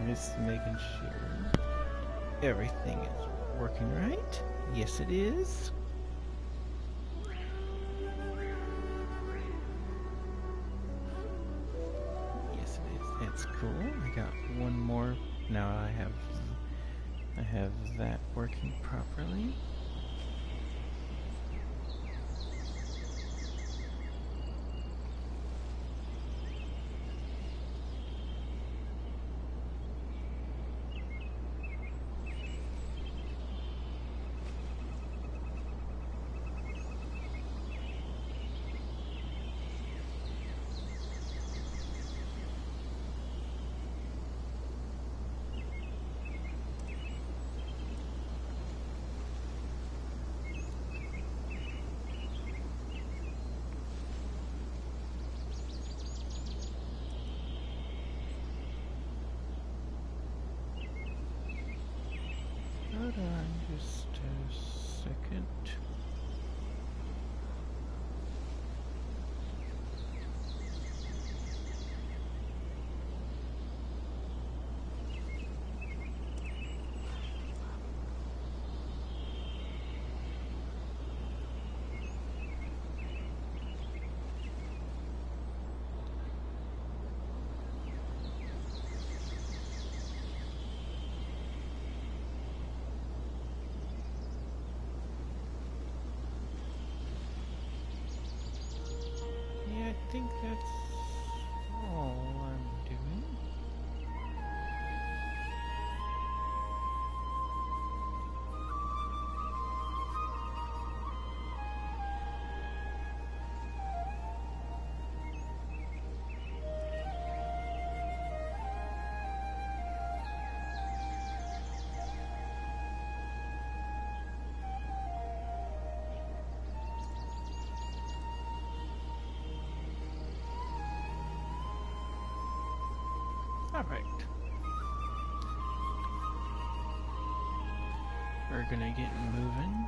Just making sure everything is working right. Yes, it is. Yes, it is. That's cool. I got one more. Now I have that working properly. Hold on just a second. Yeah, I think that's all I'm doing. Alright. We're gonna get moving.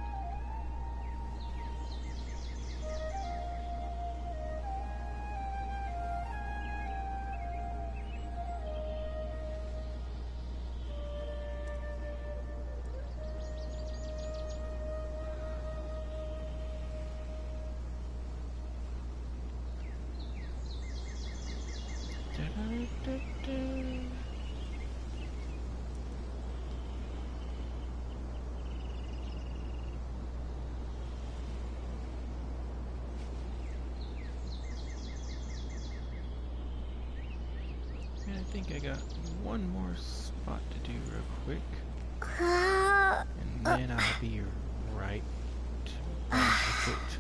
Da-da-da-da. And I think I got one more spot to do real quick. And then I'll be right back with it.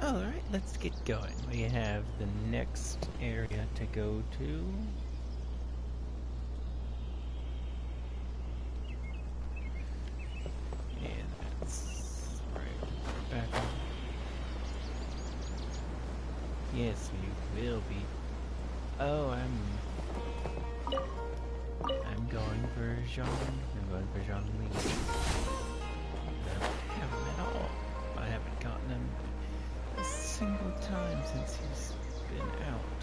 Alright, let's get going. We have the next area to go to. And that's right back on. Yes, we will be. Oh, I'm going for Jean. I'm going for Jean-Louis. I don't have him at all. I haven't gotten him a single time since he's been out.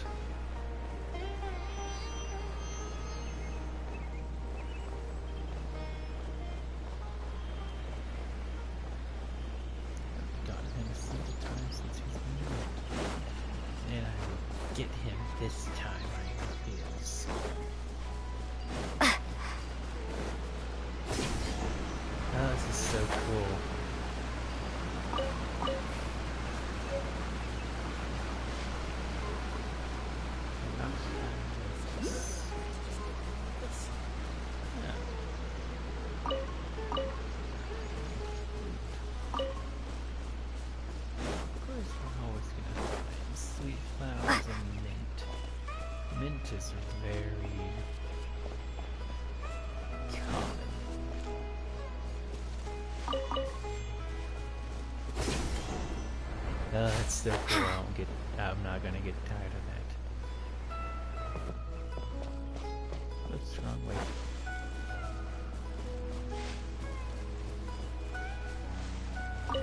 I've gotten him a single time since he's been out. And I will get him this time. I know he is. Oh, this is so cool. Mint is very common. Oh, that's so cool. I'm not gonna get tired of that. What's wrong with it?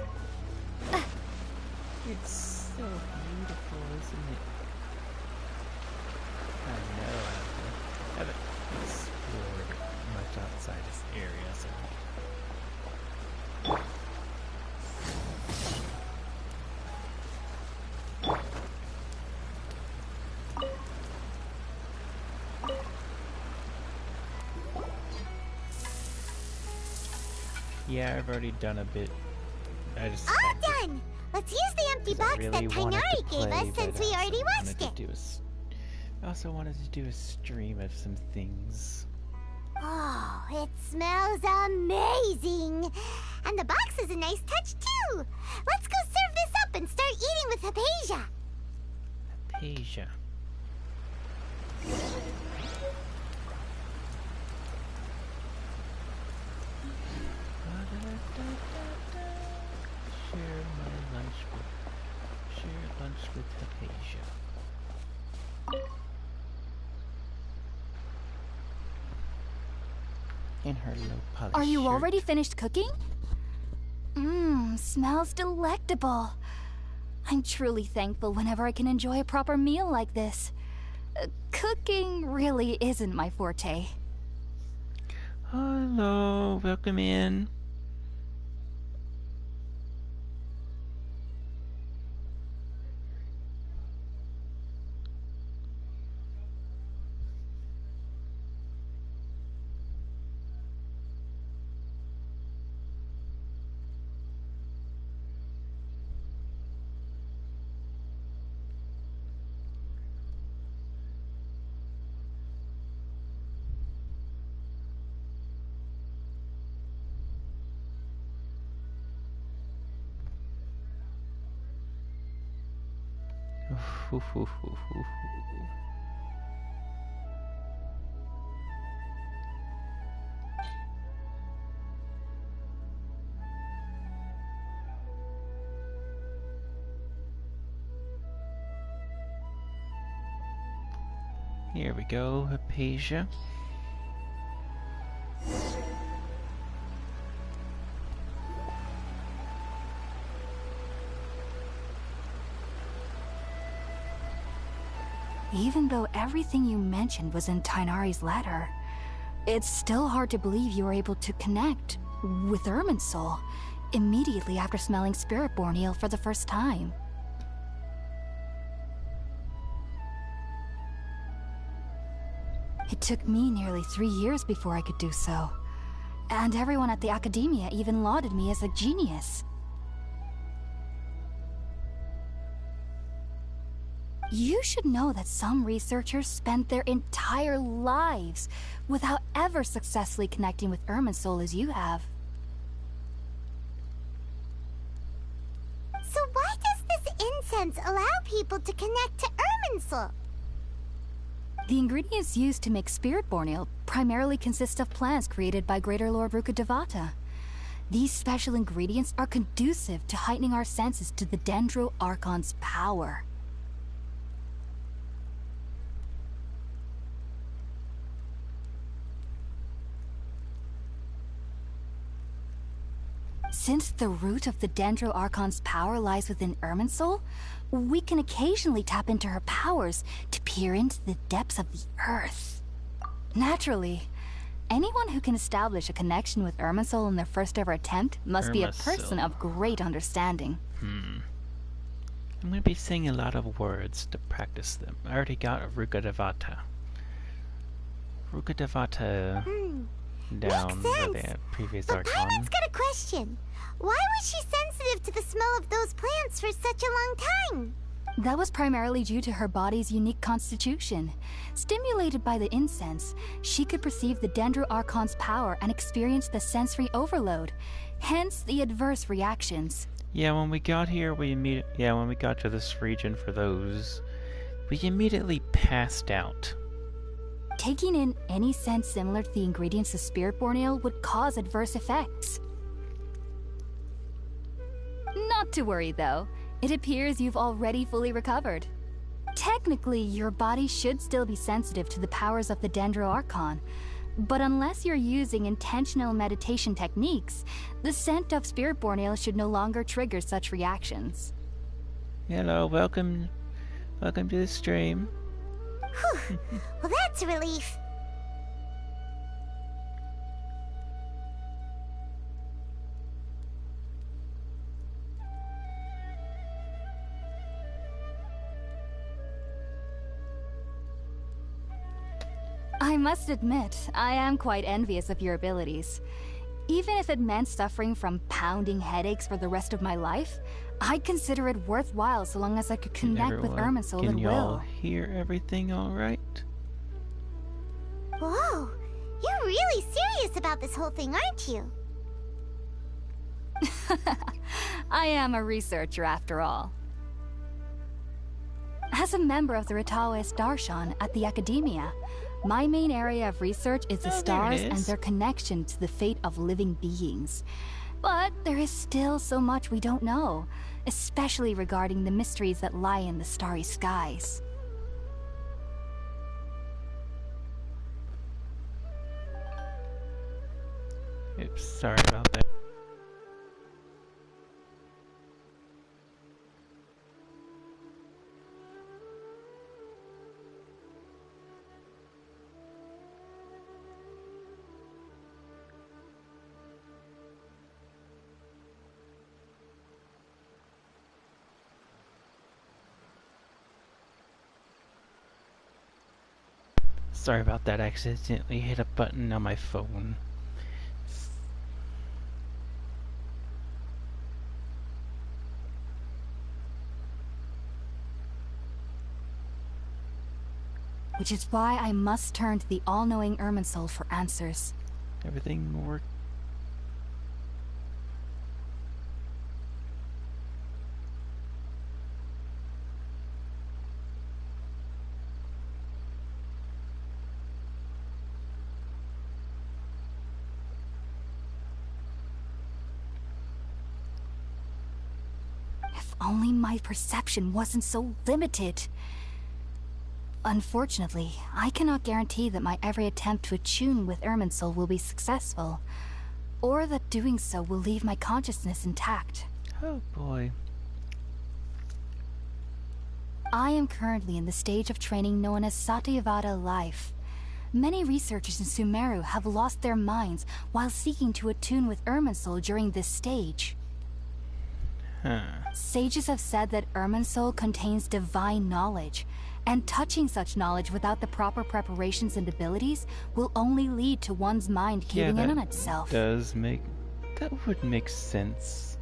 It's so beautiful, isn't it? I know I haven't explored much outside this area, so. Yeah, I've already done a bit. I just all done! Let's use the empty box really that Tainari gave us since we already watched it. I also wanted to do a stream of some things. Oh, it smells amazing! And the box is a nice touch too! Let's go serve this up and start eating with Hypatia! Hypatia. Share lunch with Hypatia. In her low polished Are you shirt. already finished cooking? Mmm, smells delectable. I'm truly thankful whenever I can enjoy a proper meal like this. Cooking really isn't my forte. Hello, welcome in. Here we go, Hypatia. Even though everything you mentioned was in Tainari's letter, it's still hard to believe you were able to connect with Irminsul immediately after smelling Spiritborn eel for the first time. It took me nearly 3 years before I could do so, and everyone at the Academia even lauded me as a genius. You should know that some researchers spent their entire lives without ever successfully connecting with Irminsul as you have. So why does this ingredients allow people to connect to Irminsul? The ingredients used to make Spiritborn Ale primarily consist of plants created by Greater Lord Rukkhadevata. These special ingredients are conducive to heightening our senses to the Dendro Archon's power. Since the root of the Dendro Archon's power lies within Irminsul, we can occasionally tap into her powers to peer into the depths of the earth. Naturally, anyone who can establish a connection with Irminsul in their first ever attempt must be a person of great understanding. I'm gonna be saying a lot of words to practice them. I already got Rukkhadevata. Rukkhadevata down with the previous But Archon. Paimon's got a question. Why was she sensitive to the smell of those plants for such a long time? That was primarily due to her body's unique constitution. Stimulated by the incense, she could perceive the Dendro Archon's power and experience the sensory overload, hence the adverse reactions. Yeah, when we got here, when we got to this region for those, we immediately passed out. Taking in any scent similar to the ingredients of Spiritborn Ale would cause adverse effects. Not to worry, though. It appears you've already fully recovered. Technically, your body should still be sensitive to the powers of the Dendro Archon, but unless you're using intentional meditation techniques, the scent of Spiritborn Ale should no longer trigger such reactions. Hello, welcome to the stream. Whew. Well, that's a relief. I must admit, I am quite envious of your abilities. Even if it meant suffering from pounding headaches for the rest of my life, I'd consider it worthwhile so long as I could connect with Irminsul at Can y'all will. hear everything all right? Whoa, you're really serious about this whole thing, aren't you? I am a researcher after all. As a member of the Ritawe Darshan at the Academia, my main area of research is the stars and their connection to the fate of living beings. But there is still so much we don't know, especially regarding the mysteries that lie in the starry skies. Oops, sorry about that. Sorry about that, I accidentally hit a button on my phone. Which is why I must turn to the all-knowing Irminsul for answers. Everything worked. If only my perception wasn't so limited. Unfortunately, I cannot guarantee that my every attempt to attune with Irminsul will be successful, or that doing so will leave my consciousness intact. Oh boy. I am currently in the stage of training known as Satyavada life. Many researchers in Sumeru have lost their minds while seeking to attune with Irminsul during this stage. Sages have said that Irminsul contains divine knowledge, and touching such knowledge without the proper preparations and abilities will only lead to one's mind caving in on itself. That would make sense.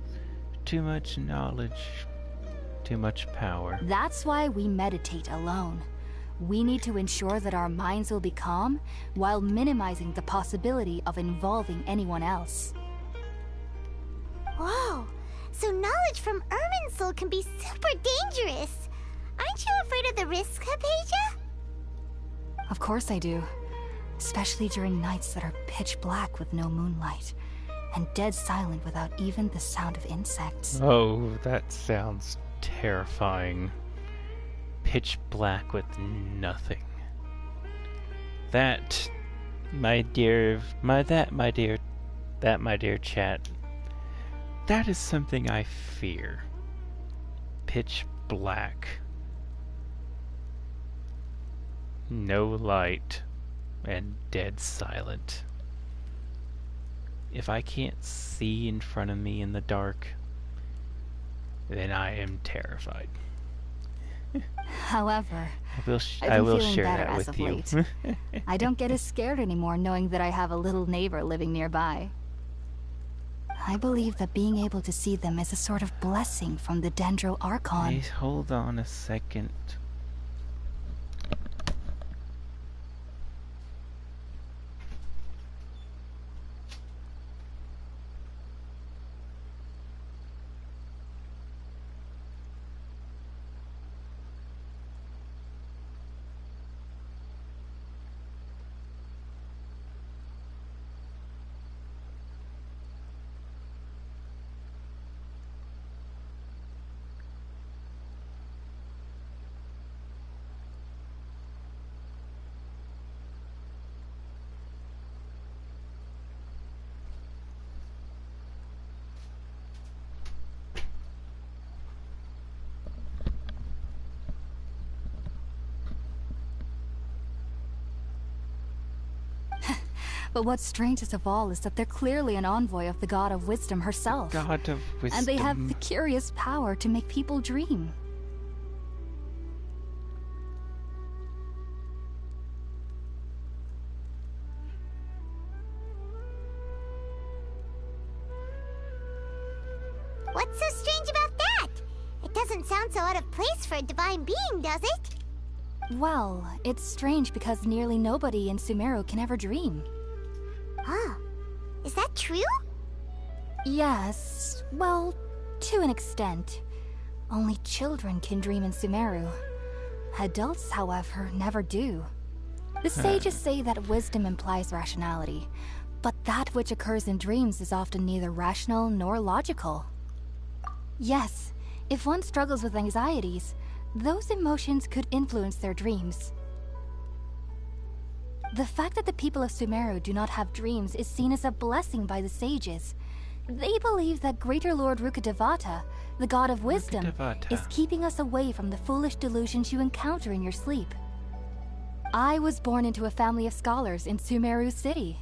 Too much knowledge, too much power. That's why we meditate alone. We need to ensure that our minds will be calm while minimizing the possibility of involving anyone else. Whoa, So knowledge from Irminsul can be super dangerous. Aren't you afraid of the risks, Hypatia? Of course I do. Especially during nights that are pitch black with no moonlight, and dead silent without even the sound of insects. Oh, that sounds terrifying. Pitch black with nothing. That, my dear chat, that is something I fear. Pitch black. No light. And dead silent. If I can't see in front of me in the dark, then I am terrified. However, I will feeling share better that as with of you. late. I don't get as scared anymore knowing that I have a little neighbor living nearby. I believe that being able to see them is a sort of blessing from the Dendro Archon. Hey, hold on a second. But what's strangest of all is that they're clearly an envoy of the God of Wisdom herself. God of Wisdom. And they have the curious power to make people dream. What's so strange about that? It doesn't sound so out of place for a divine being, does it? Well, it's strange because nearly nobody in Sumeru can ever dream. Huh. Is that true? Yes, well, to an extent. Only children can dream in Sumeru. Adults, however, never do. The sages say that wisdom implies rationality, but that which occurs in dreams is often neither rational nor logical. Yes, if one struggles with anxieties, those emotions could influence their dreams. The fact that the people of Sumeru do not have dreams is seen as a blessing by the sages. They believe that Greater Lord Rukkhadevata, the God of Wisdom, is keeping us away from the foolish delusions you encounter in your sleep. I was born into a family of scholars in Sumeru City.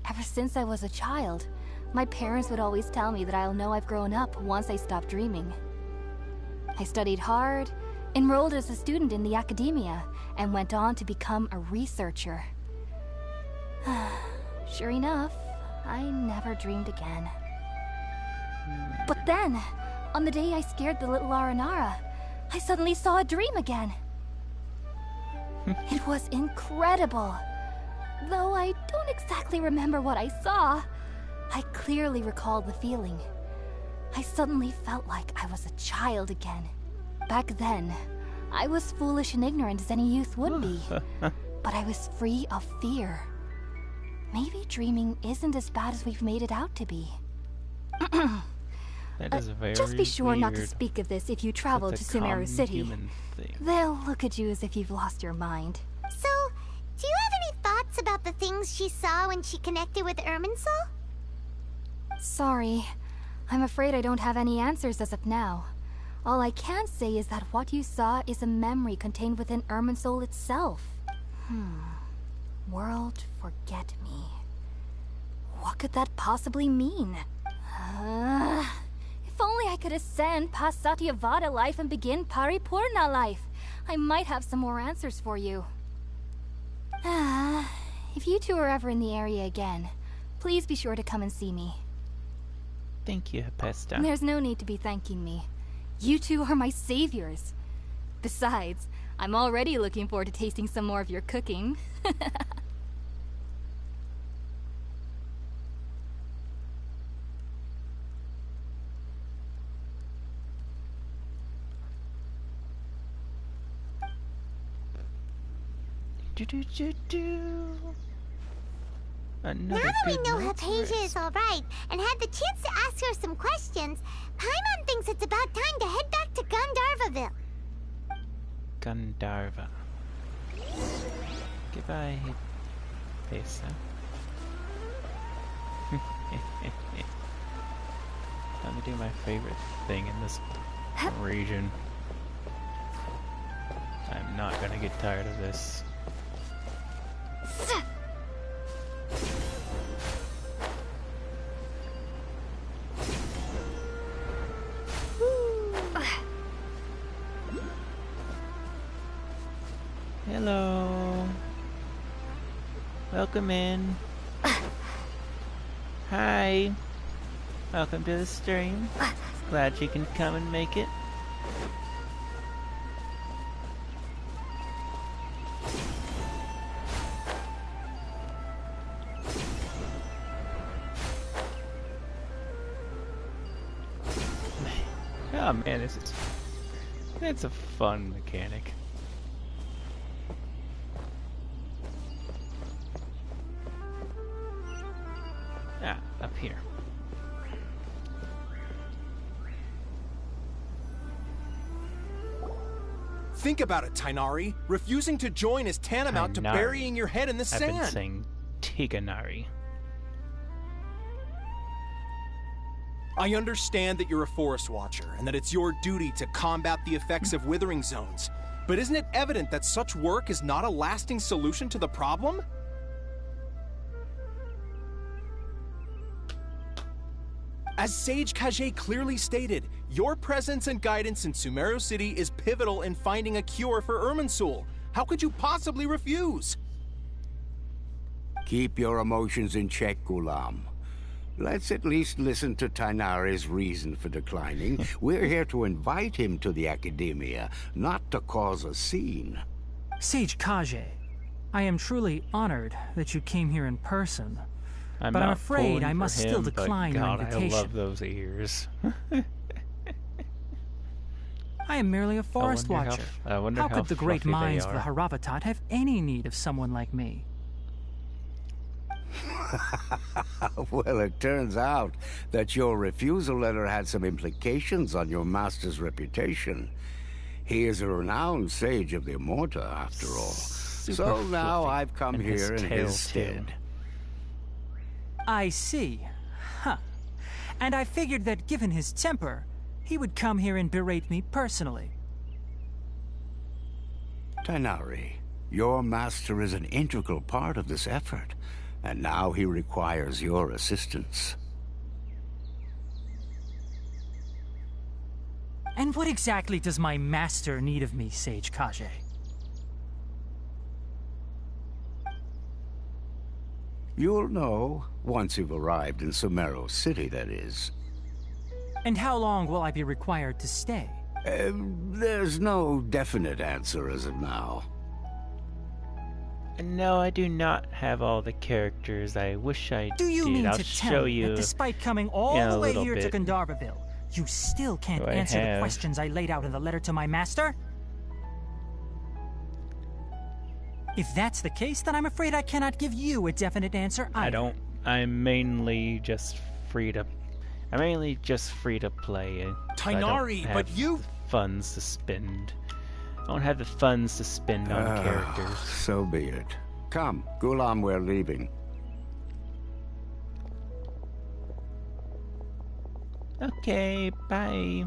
Ever since I was a child, my parents would always tell me that I'll know I've grown up once I stop dreaming. I studied hard, enrolled as a student in the academia, and went on to become a researcher. Sure enough, I never dreamed again. But then, on the day I scared the little Aranara, I suddenly saw a dream again. It was incredible. Though I don't exactly remember what I saw, I clearly recall the feeling. I suddenly felt like I was a child again. Back then, I was foolish and ignorant as any youth would be, but I was free of fear. Maybe dreaming isn't as bad as we've made it out to be. That is very Just be sure not to weird. speak of this if you travel to That's a Sumeru common City. human thing. They'll look at you as if you've lost your mind. So, do you have any thoughts about the things she saw when she connected with Irminsul? Sorry. I'm afraid I don't have any answers as of now. All I can say is that what you saw is a memory contained within Irminsul itself. World forget me. What could that possibly mean? If only I could ascend past Satyavada life and begin Paripurna life. I might have some more answers for you. If you two are ever in the area again, please be sure to come and see me. Thank you, Hepesta. There's no need to be thanking me. You two are my saviors. Besides, I'm already looking forward to tasting some more of your cooking. Another Now that we good know night's Hypatia rest. is alright and had the chance to ask her some questions, Paimon thinks it's about time to head back to Gandharvaville. Gandharva. Goodbye, Pesa. Time to do my favorite thing in this region. I'm not gonna get tired of this. Hello. Welcome in. Hi. Welcome to the stream. Glad you can come and make it. Oh man, it's a fun mechanic. Ah, up here. Think about it, Tainari. Refusing to join is tantamount to Tainari. burying your head in the I've sand. been saying Tiganari. I understand that you're a forest watcher and that it's your duty to combat the effects of withering zones. But isn't it evident that such work is not a lasting solution to the problem? As Sage Kage clearly stated, your presence and guidance in Sumeru City is pivotal in finding a cure for Irminsul. How could you possibly refuse? Keep your emotions in check, Gulam. Let's at least listen to Tainari's reason for declining. We're here to invite him to the Academia, not to cause a scene. Sage Kage, I am truly honored that you came here in person. I'm But I'm not afraid pulling I for must him, still but decline your God, invitation. I love those ears. I am merely a forest wonder watcher. how could the great fluffy they minds of the are. Haravatat have any need of someone like me? Well, it turns out that your refusal letter had some implications on your master's reputation. He is a renowned sage of the Immorta, after all. So now fluffy. I've come And his here in tail, his stead. too. I see. Huh. And I figured that given his temper, he would come here and berate me personally. Tainari, your master is an integral part of this effort, and now he requires your assistance. And what exactly does my master need of me, Sage Kage? You'll know, once you've arrived in Sumeru City, that is. And how long will I be required to stay? There's no definite answer as of now. No, I do not have all the characters. I wish I Do you did. mean I'll to show tell me you. that despite coming all Yeah, the a way little here to bit. Gandharvaville, you still can't Do I answer the have- questions I laid out in the letter to my master? If that's the case, then I'm afraid I cannot give you a definite answer either. I don't. I'm mainly just free to. I'm mainly just free to play. So I don't Tainari, but have you... funds to spend. I don't have the funds to spend on characters. So be it. Come, Gulam, we're leaving. Okay, bye.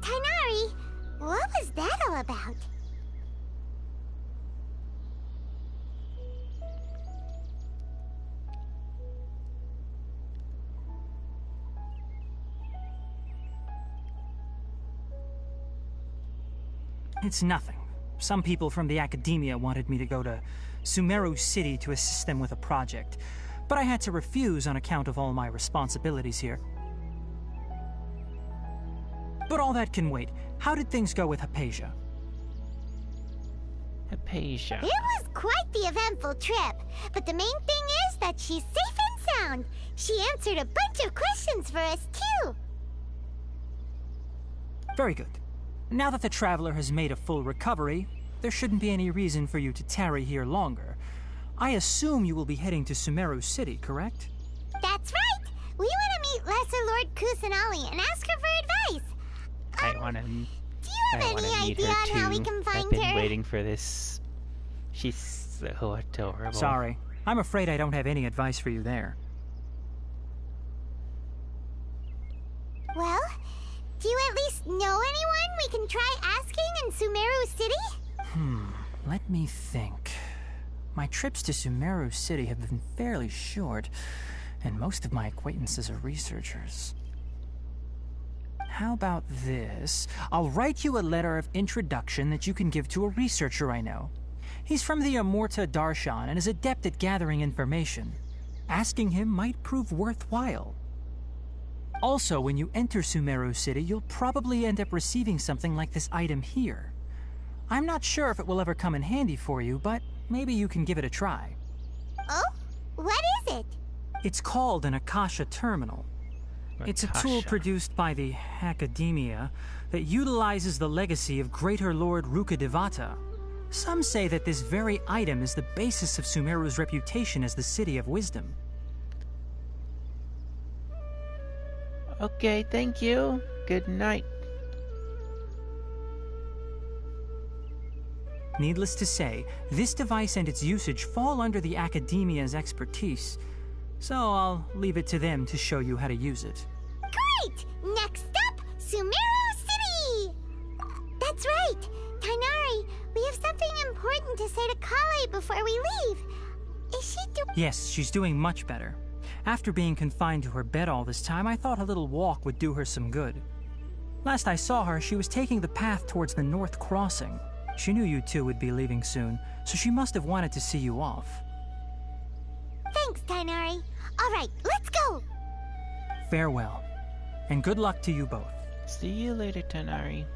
Tainari, what was that all about? It's nothing. Some people from the Academia wanted me to go to Sumeru City to assist them with a project, but I had to refuse on account of all my responsibilities here. But all that can wait. How did things go with Hypatia? Hypatia. It was quite the eventful trip, but the main thing is that she's safe and sound. She answered a bunch of questions for us, too. Very good. Now that the traveler has made a full recovery, there shouldn't be any reason for you to tarry here longer. I assume you will be heading to Sumeru City, correct? That's right. We want to meet Lesser Lord Kusanali and ask her for advice. I want to. Do you have any meet idea her on too. how we can find I've been her? waiting for this. She's so adorable. Sorry. I'm afraid I don't have any advice for you there. Well, do you at least know anyone we can try asking in Sumeru City? Let me think. My trips to Sumeru City have been fairly short, and most of my acquaintances are researchers. How about this? I'll write you a letter of introduction that you can give to a researcher I know. He's from the Amorta Darshan and is adept at gathering information. Asking him might prove worthwhile. Also, when you enter Sumeru City, you'll probably end up receiving something like this item here. I'm not sure if it will ever come in handy for you, but maybe you can give it a try. Oh? What is it? It's called an Akasha Terminal. It's a tool Akasha. produced by the Academia that utilizes the legacy of Greater Lord Rukkhadevata. Some say that this very item is the basis of Sumeru's reputation as the City of Wisdom. Okay, thank you. Good night. Needless to say, this device and its usage fall under the Academia's expertise, so I'll leave it to them to show you how to use it. Great! Next up, Sumeru City! That's right! Tainari, we have something important to say to Kale before we leave. Is she doing... Yes, she's doing much better. After being confined to her bed all this time, I thought a little walk would do her some good. Last I saw her, she was taking the path towards the North Crossing. She knew you two would be leaving soon, so she must have wanted to see you off. Thanks, Tainari. All right, let's go! Farewell, and good luck to you both. See you later, Tanari.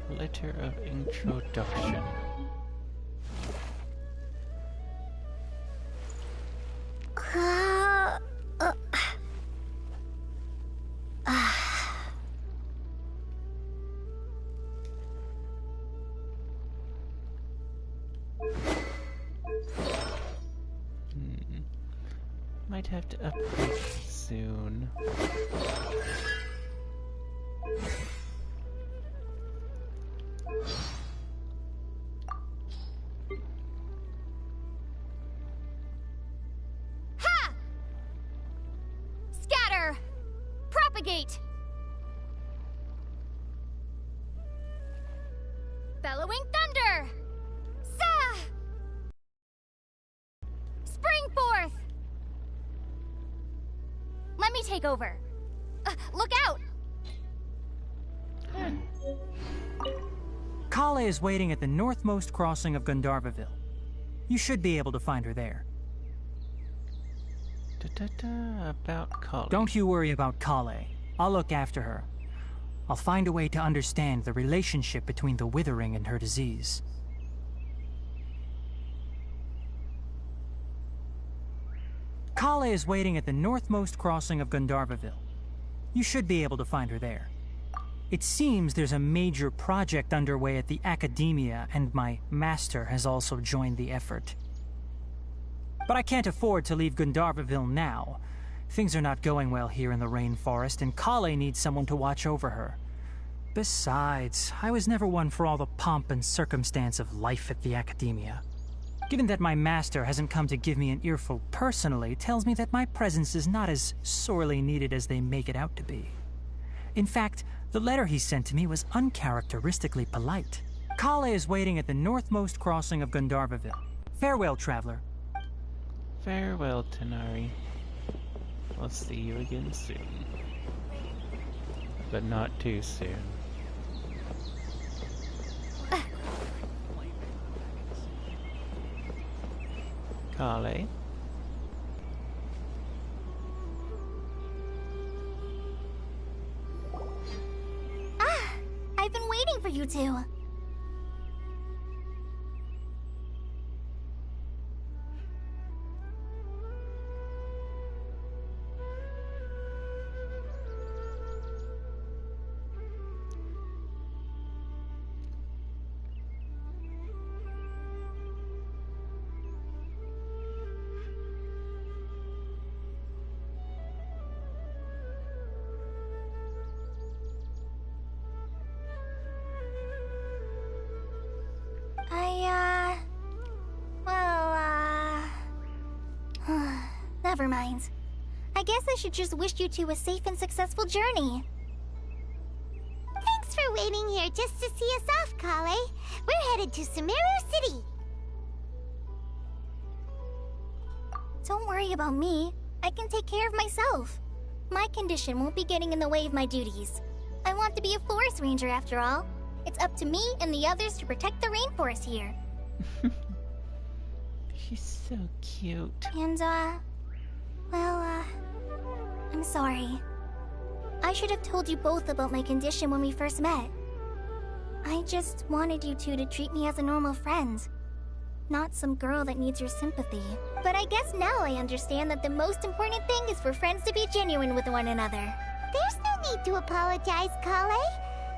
Letter of introduction. Might have to upgrade soon. Ha! Scatter! Propagate! Bellowing thunder! Sa! Spring forth! Let me take over. Look out! Kale is waiting at the northmost crossing of Gandharvaville. You should be able to find her there. About college. Don't you worry about Kale. I'll look after her. I'll find a way to understand the relationship between the withering and her disease. Kale is waiting at the northmost crossing of Gandharvaville. You should be able to find her there. It seems there's a major project underway at the Academia, and my master has also joined the effort. But I can't afford to leave Gandharvaville now. Things are not going well here in the rainforest, and Kale needs someone to watch over her. Besides, I was never one for all the pomp and circumstance of life at the Academia. Given that my master hasn't come to give me an earful personally, tells me that my presence is not as sorely needed as they make it out to be. In fact, the letter he sent to me was uncharacteristically polite. Kale is waiting at the northmost crossing of Gandharvaville. Farewell, traveler. Farewell, Tanari. I'll see you again soon. But not too soon. Kale? I've been waiting for you two. never mind. I guess I should just wish you two a safe and successful journey. Thanks for waiting here just to see us off, Kale. We're headed to Sumeru City. Don't worry about me. I can take care of myself. My condition won't be getting in the way of my duties. I want to be a forest ranger after all. It's up to me and the others to protect the rainforest here. She's so cute. And, well, I'm sorry. I should have told you both about my condition when we first met. I just wanted you two to treat me as a normal friend. Not some girl that needs your sympathy. But I guess now I understand that the most important thing is for friends to be genuine with one another. There's no need to apologize, Kale.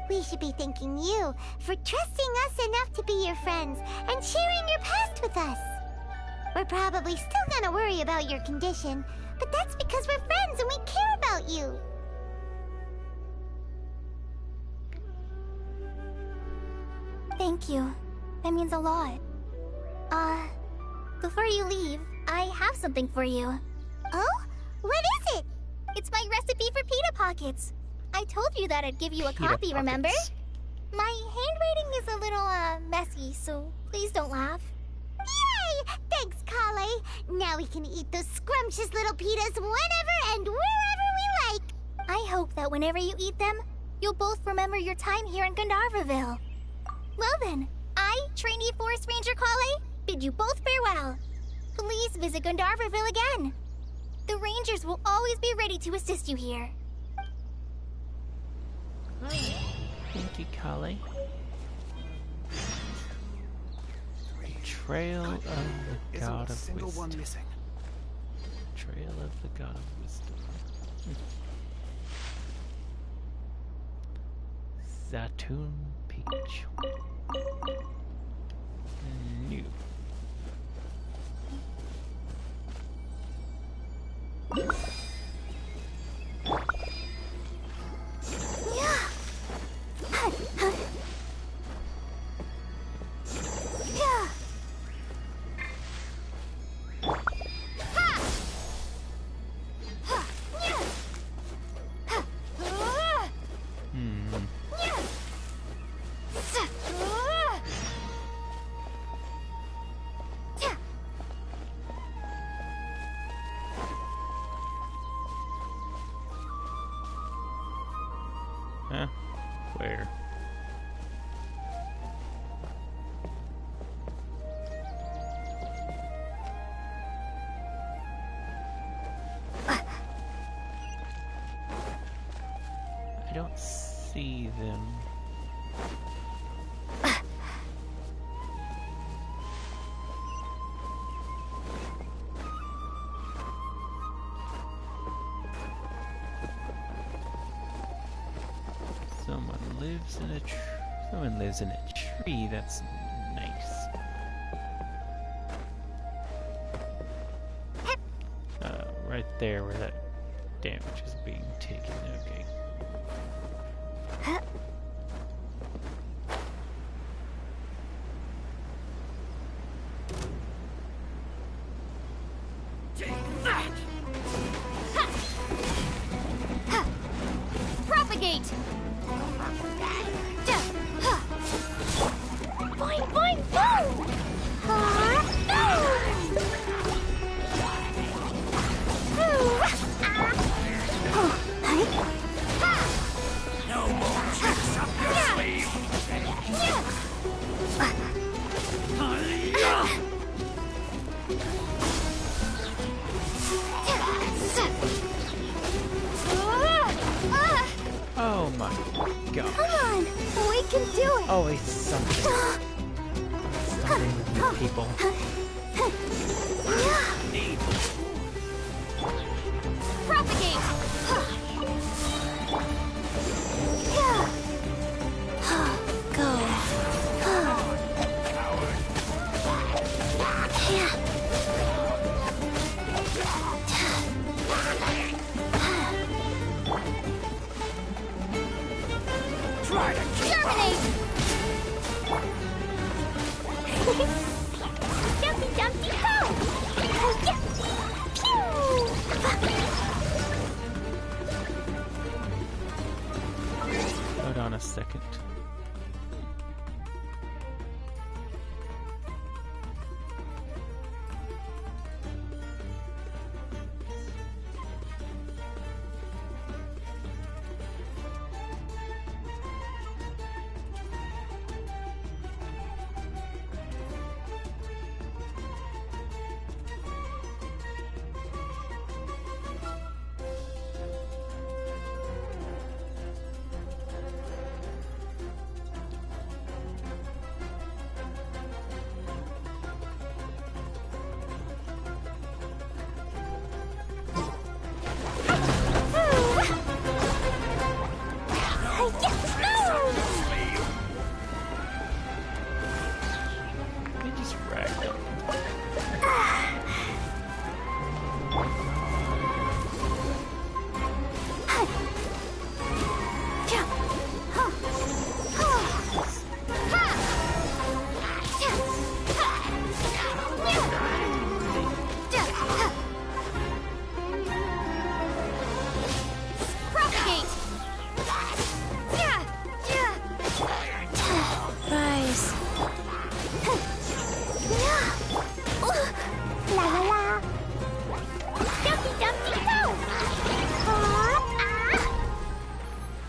We should be thanking you for trusting us enough to be your friends and sharing your past with us. We're probably still gonna worry about your condition, but that's because we're friends and we care about you. Thank you. That means a lot. Before you leave, I have something for you. Oh? What is it? It's my recipe for pita pockets. I told you that I'd give you a Pita copy, remember? pockets. My handwriting is a little, messy, so please don't laugh. Yay! Thanks, Kale. Now we can eat those scrumptious little pitas whenever and wherever we like. I hope that whenever you eat them, you'll both remember your time here in Gandharvaville. Well then, I, trainee Forest Ranger Kale, bid you both farewell. Please visit Gandharvaville again. The Rangers will always be ready to assist you here. Thank you, Kale. Trail of the God of Wisdom. Trail of the God of Wisdom. Zatoon Peach. New. Huh? Where? I don't see them. Someone lives in a tree. That's nice. Right there where that damage is being taken. Okay. Propagate! Boing, boing, boom! No more tricks up your sleeve. Oh my god. Come on, we can do it. Always something. Something with new people. Propagate! Go. Try to Germinate! Jumpy, jumpy, go! Oh, yeah! Pew! Hold on a second. They just ragged him.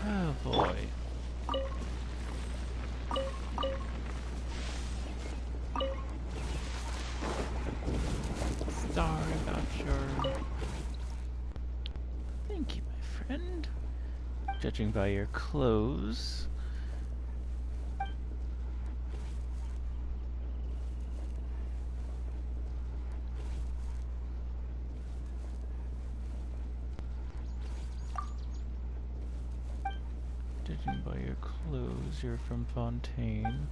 Oh boy. Sorry about your... Thank you, my friend. Judging by your clothes. Judging by your clothes, you're from Fontaine.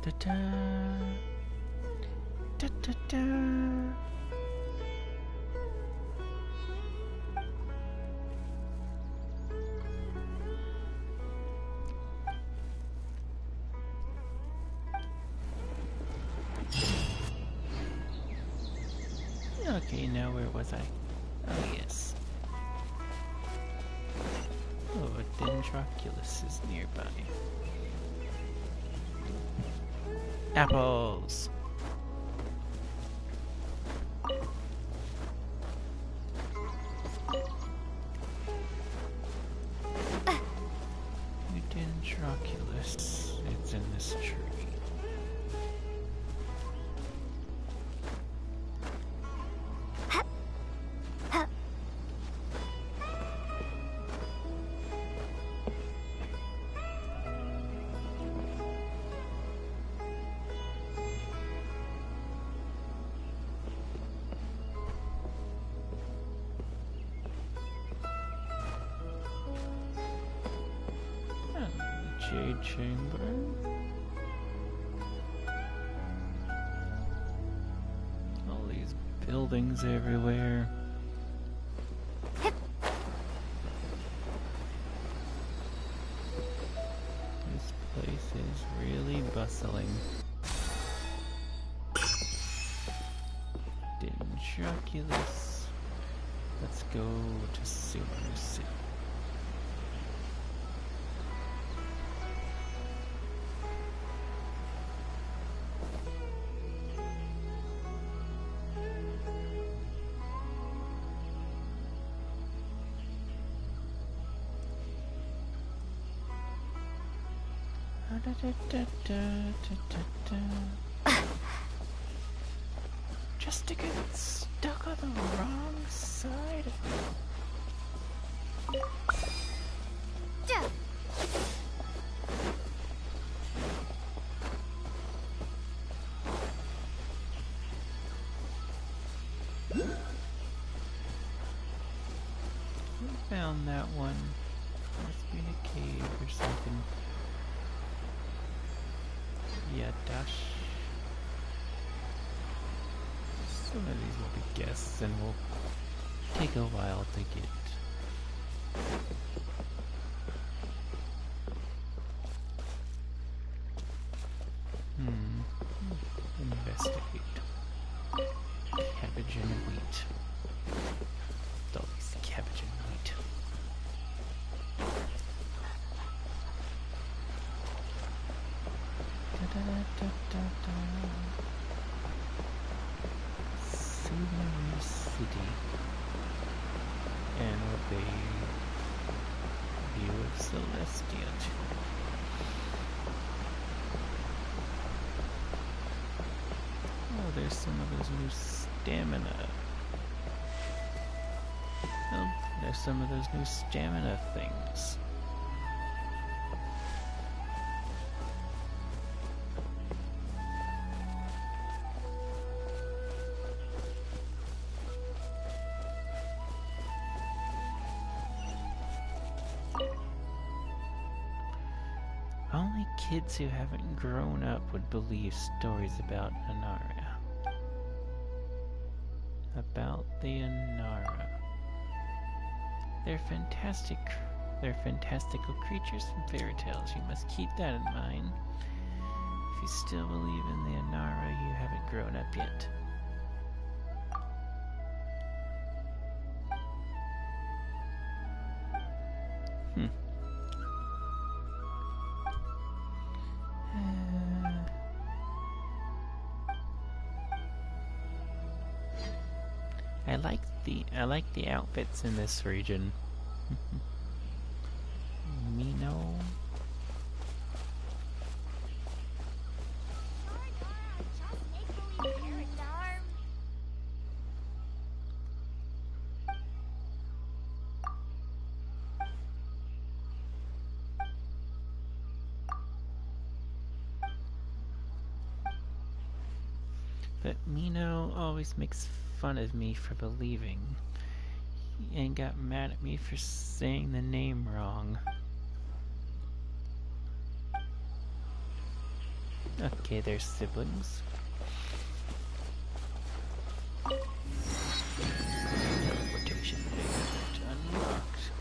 Da-da. Da-da-da. Okay, now where was I? Oh, yes. Oh, a Dendroculus is nearby. Apples! Dendroculus. It's in this tree. Jade chamber. All these buildings everywhere. This place is really bustling. Dendroculus. Let's go to Silver City. Just to get stuck on the wrong side of it. We found that one. Must be in a cave or something. Yeah, dash. Some of these will be guests and will take a while to get. Investigate. Cabbage and wheat. It's always cabbage and wheat. Da-da-da-da-da-da. Sumeru City. And with a view of Celestia too. Oh, there's some of those new stamina. Oh, there's some of those new stamina things. Only kids who haven't grown up would believe stories about Anara. About the Anara. They're fantastical creatures from fairy tales. You must keep that in mind. If you still believe in the Anara, you haven't grown up yet. I like the outfits in this region. Mino. But Mino always makes fun of me for believing. And got mad at me for saying the name wrong. Okay, they're siblings. Teleportation unlocked.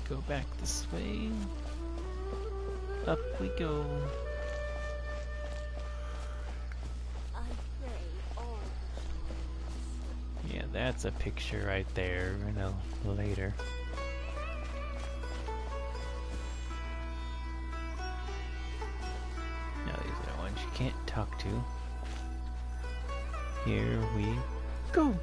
Go back this way. Up we go. Yeah, that's a picture right there. You know, later. Now these are the ones you can't talk to. Here we go.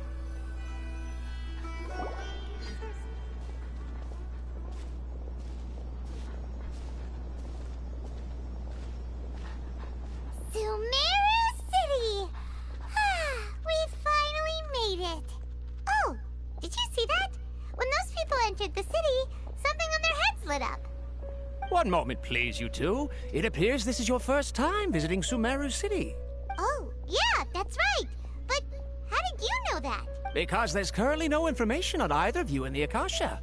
One moment, please, you two. It appears this is your first time visiting Sumeru City. Oh, yeah, that's right. But how did you know that? Because there's currently no information on either of you in the Akasha.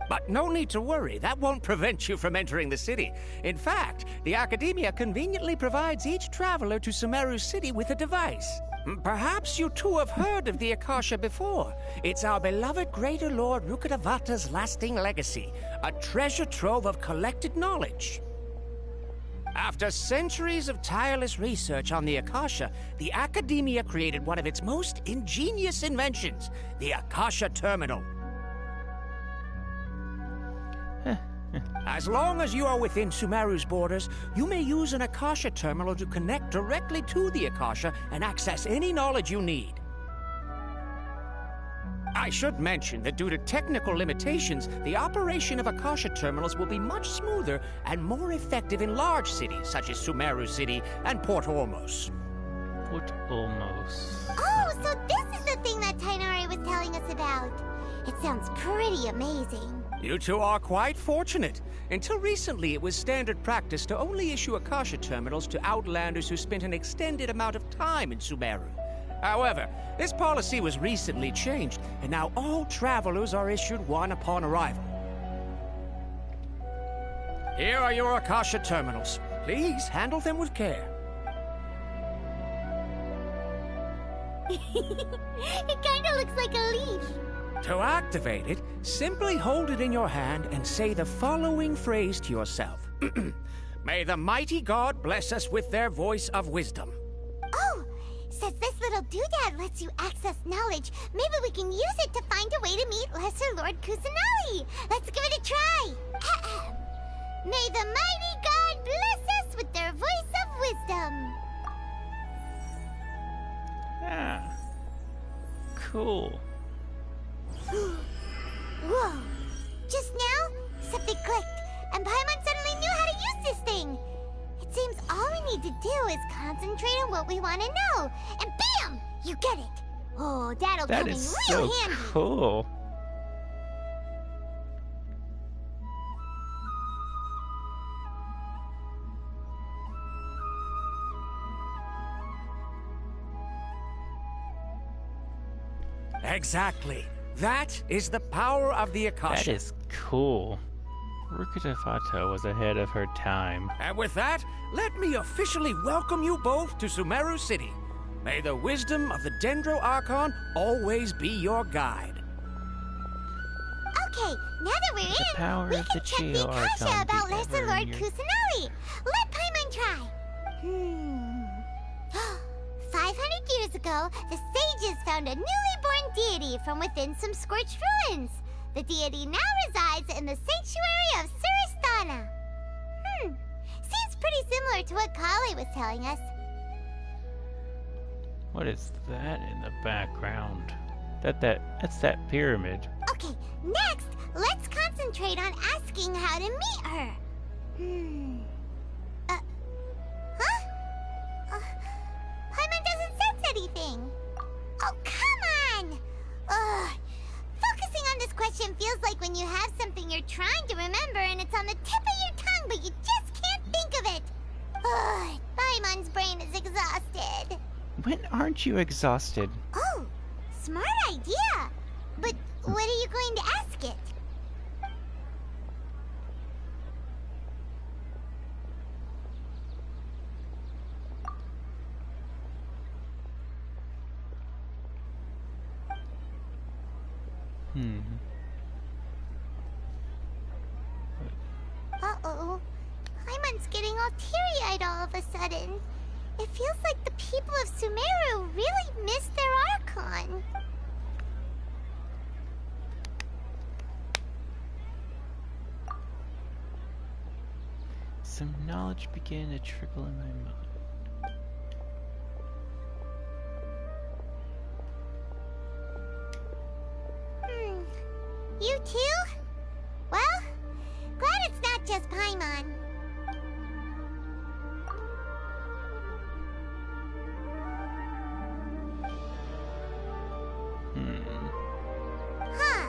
But no need to worry, that won't prevent you from entering the city. In fact, the Academia conveniently provides each traveler to Sumeru City with a device. Perhaps you two have heard of the Akasha before. It's our beloved Greater Lord Rukkhadevata's lasting legacy, a treasure trove of collected knowledge. After centuries of tireless research on the Akasha, the Academia created one of its most ingenious inventions, the Akasha Terminal. As long as you are within Sumeru's borders, you may use an Akasha terminal to connect directly to the Akasha and access any knowledge you need. I should mention that due to technical limitations, the operation of Akasha terminals will be much smoother and more effective in large cities such as Sumeru City and Port Ormos. Port Ormos. Oh, so this is the thing that Tainari was telling us about. It sounds pretty amazing. You two are quite fortunate. Until recently, it was standard practice to only issue Akasha terminals to outlanders who spent an extended amount of time in Sumeru. However, this policy was recently changed, and now all travelers are issued one upon arrival. Here are your Akasha terminals. Please handle them with care. It kinda looks like a leaf. To activate it, simply hold it in your hand and say the following phrase to yourself. May the mighty God bless us with their voice of wisdom. Oh, since this little doodad lets you access knowledge, maybe we can use it to find a way to meet Lesser Lord Kusanali. Let's give it a try. May the mighty God bless us with their voice of wisdom. Ah. Cool. Whoa! Just now, something clicked, and Paimon suddenly knew how to use this thing. It seems all we need to do is concentrate on what we want to know, and bam! You get it. Oh, that'll That come in is real so handy. cool. Exactly. That is the power of the Akasha. That is cool. Rukutafato was ahead of her time. And with that, let me officially welcome you both to Sumeru City. May the wisdom of the Dendro Archon always be your guide. Okay, now that we're The in, power we of can the check the Chio Akasha Archon about be Lesser ever Lord in your- Kusanali. Let Paimon try. 500 years ago, the sages found a newly born deity from within some scorched ruins. The deity now resides in the sanctuary of Suristana. Seems pretty similar to what Kali was telling us. What is that in the background? That's that pyramid. Okay, next, let's concentrate on asking how to meet her. Paimon doesn't sense anything. Oh, come on! Ugh. Focusing on this question feels like when you have something you're trying to remember and it's on the tip of your tongue, but you just can't think of it. Ugh. Paimon's brain is exhausted. When aren't you exhausted? Oh, smart idea. But what are you going to ask it? Uh-oh. Paimon's getting all teary-eyed all of a sudden. It feels like the people of Sumeru really miss their Archon. Some knowledge began to trickle in my mind. You too? Well, glad it's not just Paimon. Huh.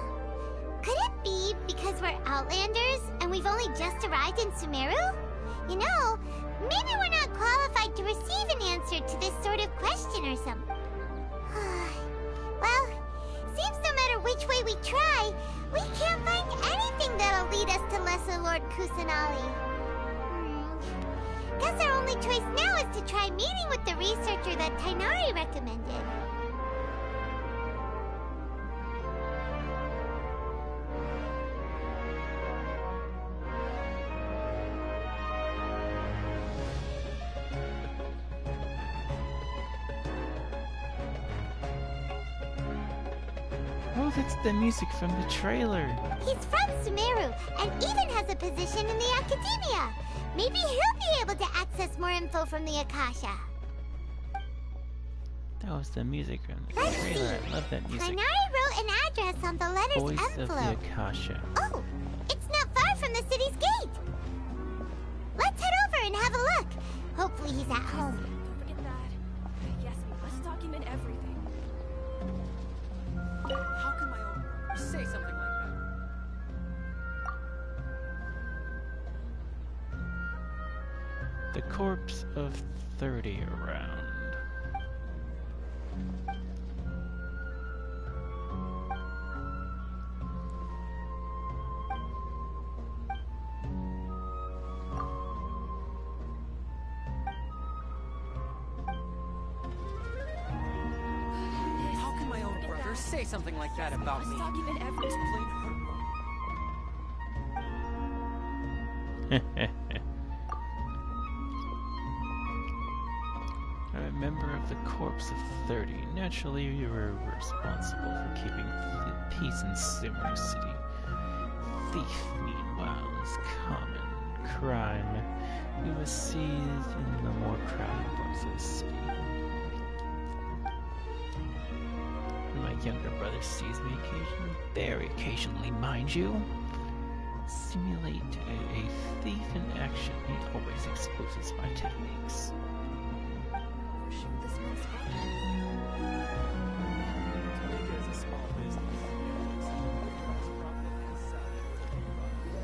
Could it be because we're Outlanders and we've only just arrived in Sumeru? You know, maybe we're not qualified to receive an answer to this sort of question or something. Well, seems no matter which way we try, we can't find anything that'll lead us to Lesser Lord Kusanali. Guess our only choice now is to try meeting with the researcher that Tainari recommended. Oh, that's the music from the trailer. He's from Sumeru and even has a position in the Academia. Maybe he'll be able to access more info from the Akasha. That was the music from the Let's trailer. see. I love that music. Tainari wrote an address on the letter's Voice of the envelope. Akasha. Oh, it's not far from the city's gate. Let's head over and have a look. Hopefully he's at home. Don't forget that. Yes, we must document everything. How can my own say something like that? The corpse of 30 around. How can my own brother say something like that about Must me? document everything. A member of the corpse of 30. Naturally, you were responsible for keeping peace in Sumer City. Thief, meanwhile, is common crime. He was seized in the more crowded parts of the city. When my younger brother sees me occasionally, very occasionally, mind you, simulate a thief in action. He always exposes my techniques. Overshoot this one's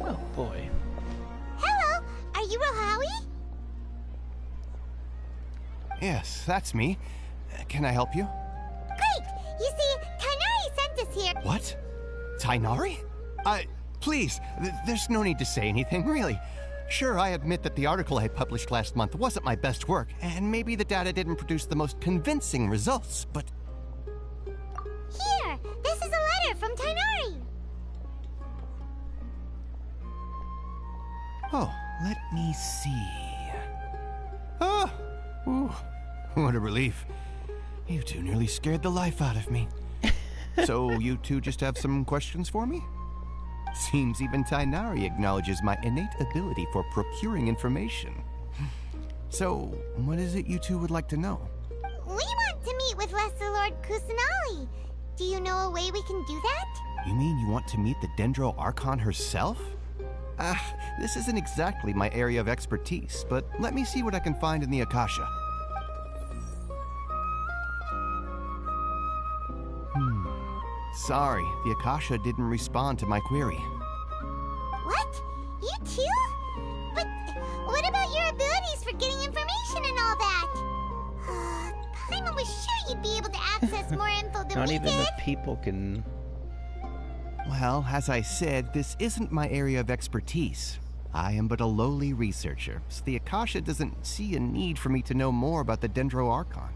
Oh boy. Hello, are you Rohawi? Yes, that's me. Can I help you? Great! You see, Tainari sent us here. What? Tainari? Please, there's no need to say anything, really. Sure, I admit that the article I published last month wasn't my best work, and maybe the data didn't produce the most convincing results, but... Here, this is a letter from Tainari. Oh, let me see. Oh, ooh, what a relief. You two nearly scared the life out of me. So you two just have some questions for me? Seems even Tainari acknowledges my innate ability for procuring information. So, what is it you two would like to know? We want to meet with Lesser Lord Kusanali. Do you know a way we can do that? You mean you want to meet the Dendro Archon herself? This isn't exactly my area of expertise, but let me see what I can find in the Akasha. Sorry, the Akasha didn't respond to my query. What? You too? But what about your abilities for getting information and all that? Paimon was sure you'd be able to access more info than Not we even did. the people can. Well, as I said, this isn't my area of expertise. I am but a lowly researcher, so the Akasha doesn't see a need for me to know more about the Dendro Archon.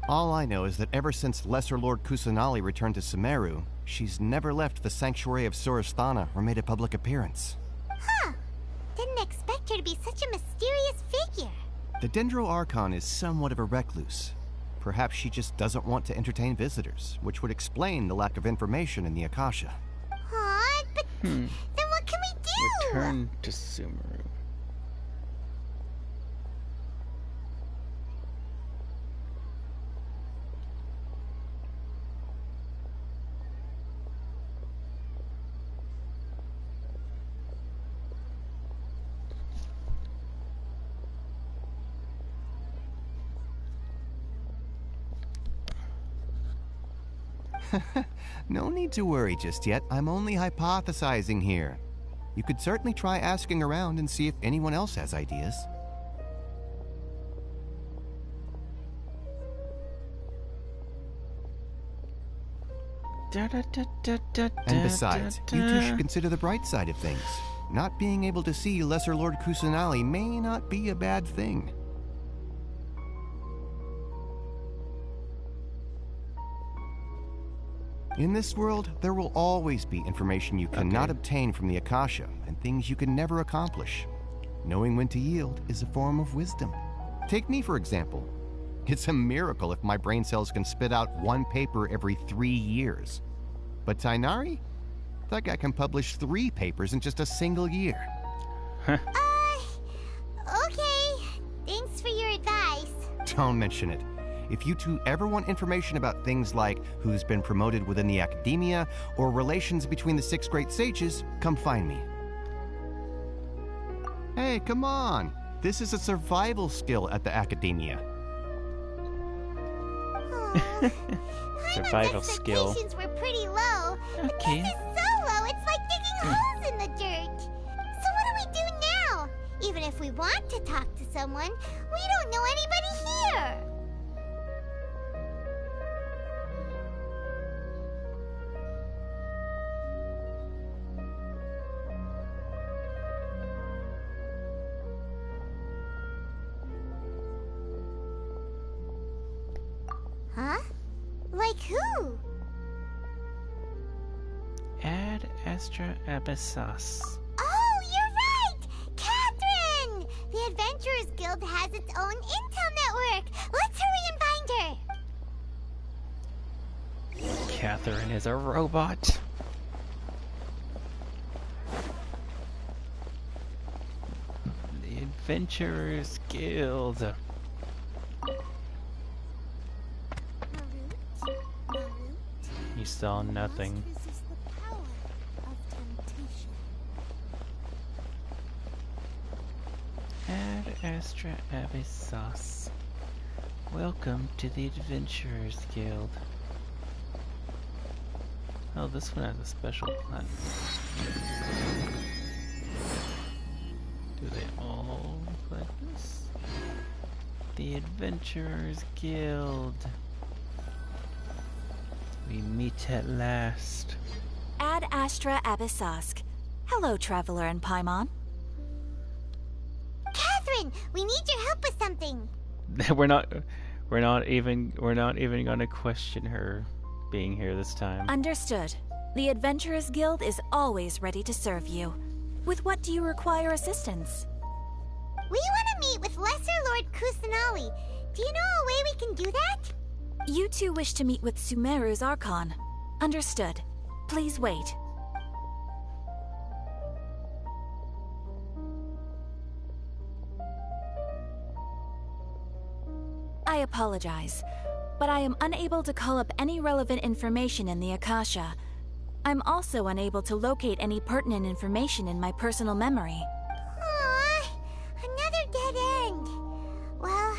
All I know is that ever since Lesser Lord Kusanali returned to Sumeru, she's never left the Sanctuary of Sorasthana or made a public appearance. Huh. Didn't expect her to be such a mysterious figure. The Dendro Archon is somewhat of a recluse. Perhaps she just doesn't want to entertain visitors, which would explain the lack of information in the Akasha. But then what can we do? Return to Sumeru. No need to worry just yet. I'm only hypothesizing here. You could certainly try asking around and see if anyone else has ideas. And besides, you two should consider the bright side of things. Not being able to see Lesser Lord Kusanali may not be a bad thing. In this world, there will always be information you cannot obtain from the Akasha, and things you can never accomplish. Knowing when to yield is a form of wisdom. Take me, for example. It's a miracle if my brain cells can spit out one paper every 3 years. But Tainari? That guy can publish 3 papers in just a single year. Okay. Thanks for your advice. Don't mention it. If you two ever want information about things like who's been promoted within the academia or relations between the 6 great sages, come find me. Hey, come on! This is a survival skill at the academia. Survival skill. Expectations were pretty low. Okay. This is so low, it's like digging holes in the dirt. So what do we do now? Even if we want to talk to someone, we don't know anybody here. Huh? Like who? Ad Astra Abyssos. Oh, you're right! Catherine! The Adventurers Guild has its own intel network. Let's hurry and find her. Catherine is a robot. The Adventurers Guild. You saw nothing. Ad Astra Abyssos. Welcome to the Adventurers Guild. Oh, this one has a special plan. Do they all look like this? The Adventurers Guild. We meet at last. Ad Astra Abyssos. Hello, Traveler and Paimon. Catherine, we need your help with something. we're not even gonna question her being here this time. Understood. The Adventurers Guild is always ready to serve you. With what do you require assistance? We want to meet with Lesser Lord Kusanali. Do you know a way we can do that? You two wish to meet with Sumeru's archon. Understood. Please wait. I apologize, but I am unable to call up any relevant information in the Akasha. I'm also unable to locate any pertinent information in my personal memory. Aww, another dead end. Well,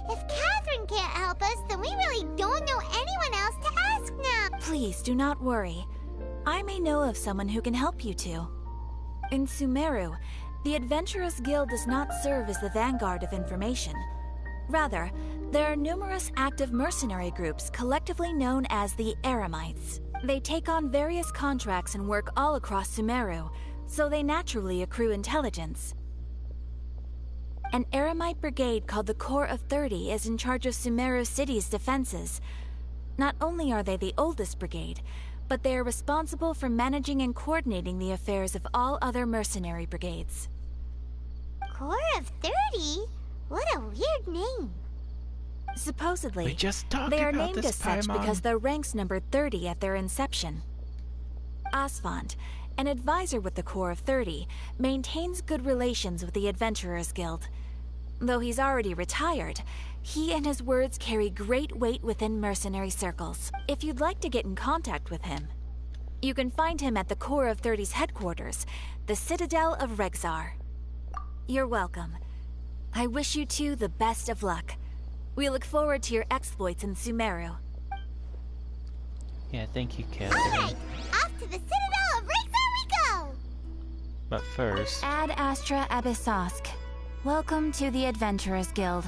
if Catherine can't help us, then we really don't know anyone else to ask now. Please do not worry. I may know of someone who can help you two. In Sumeru, the Adventurers Guild does not serve as the vanguard of information. Rather, there are numerous active mercenary groups collectively known as the Eremites. They take on various contracts and work all across Sumeru, so they naturally accrue intelligence. An Eremite brigade called the Corps of 30 is in charge of Sumeru City's defenses. Not only are they the oldest brigade, but they are responsible for managing and coordinating the affairs of all other mercenary brigades. Corps of 30? What a weird name. Supposedly, We just talked they are about named this, as such Paimon. because their ranks numbered 30 at their inception. Asfand, an advisor with the Corps of 30, maintains good relations with the Adventurers Guild. Though he's already retired, he and his words carry great weight within mercenary circles. If you'd like to get in contact with him, you can find him at the Corps of 30's headquarters, the Citadel of Rexar. You're welcome. I wish you two the best of luck. We look forward to your exploits in Sumeru. Yeah, thank you, Catherine. Alright, off to the Citadel of Rexar we go! But first, Ad Astra Abyssos. Welcome to the Adventurers Guild.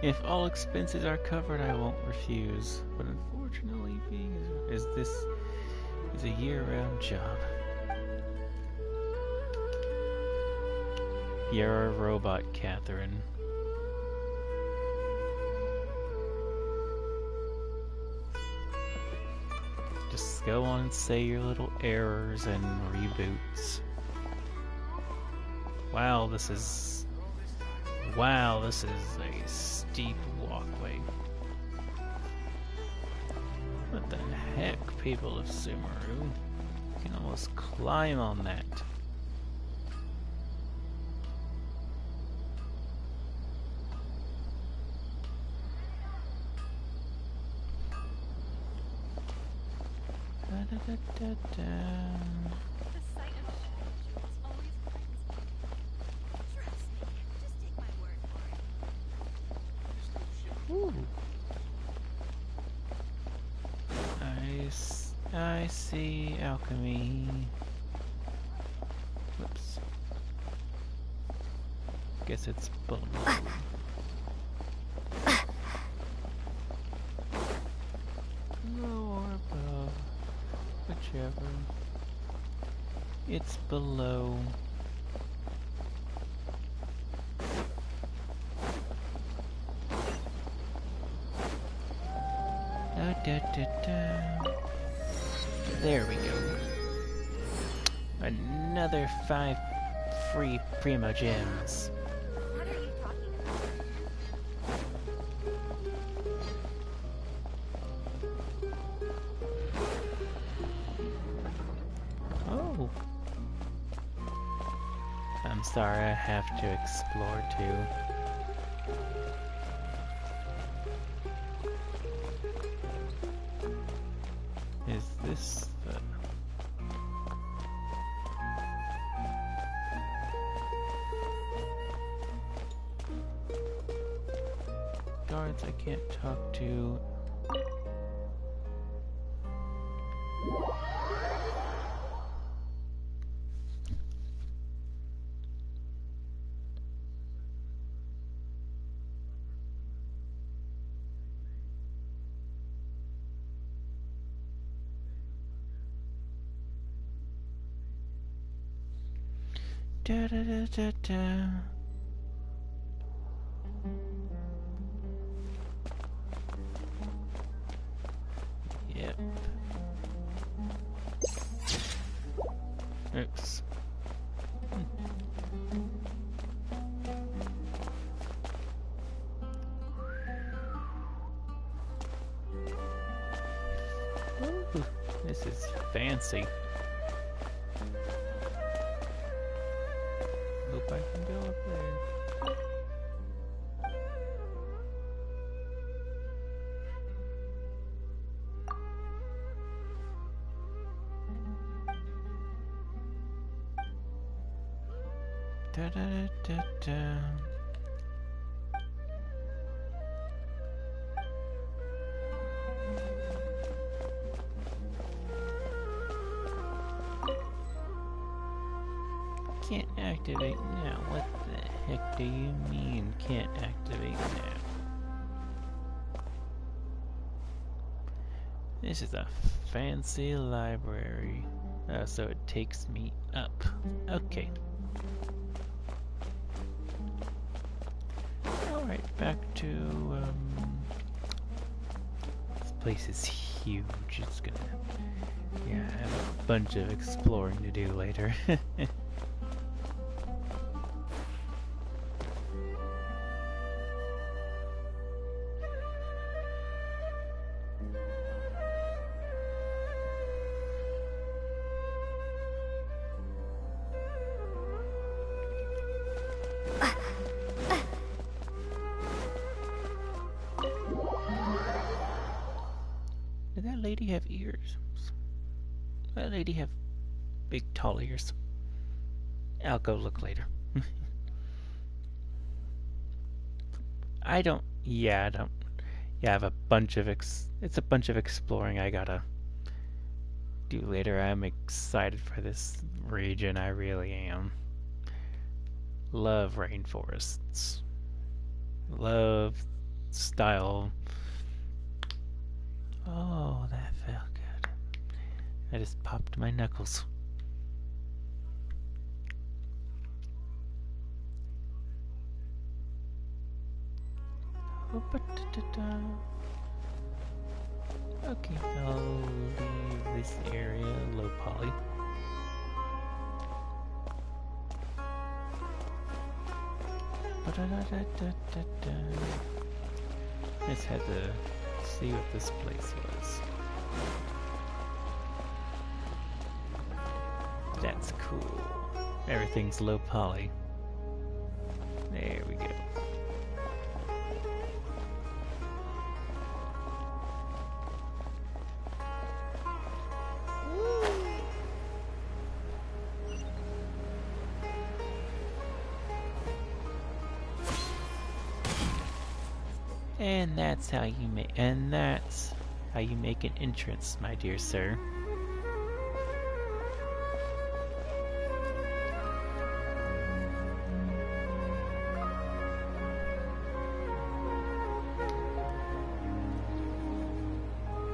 if all expenses are covered, I won't refuse. But unfortunately, being as this is a year-round job. You're a robot, Catherine. Just go on and say your little errors and reboots. Wow, this is... Wow, this is a steep walkway. What the heck, people of Sumeru? You can almost climb on that. Da-da-da-da-da. The sight of jewels always frightens me. Trust me, just take my word for it. Ooh. I see alchemy. Whoops. Guess it's below. Below or above. Whichever. It's below. Da, da, da, da. There we go. Another 5 free Primo Gems. What are you talking about? Oh. I'm sorry, I have to explore too. Is this the... guards I can't talk to? Da da da da da. Yep. Oops. Ooh, this is fancy. Hope I can go up there. Da da da da da. Can't activate now. What the heck do you mean can't activate now? This is a fancy library. So it takes me up. Okay. Alright, back to, this place is huge. It's gonna, yeah, I have a bunch of exploring to do later. Did that lady have ears? That lady have big tall ears? I'll go look later. I don't. Yeah, I have a bunch of it's a bunch of exploring I gotta do later. I'm excited for this region. I really am. Love rainforests. Love style. Oh, that felt good. I just popped my knuckles. Oh, ba-da-da-da. Okay, I'll leave this area low poly. Just had to see what this place was. That's cool. Everything's low poly. There we go. And that's how you make an entrance, my dear sir.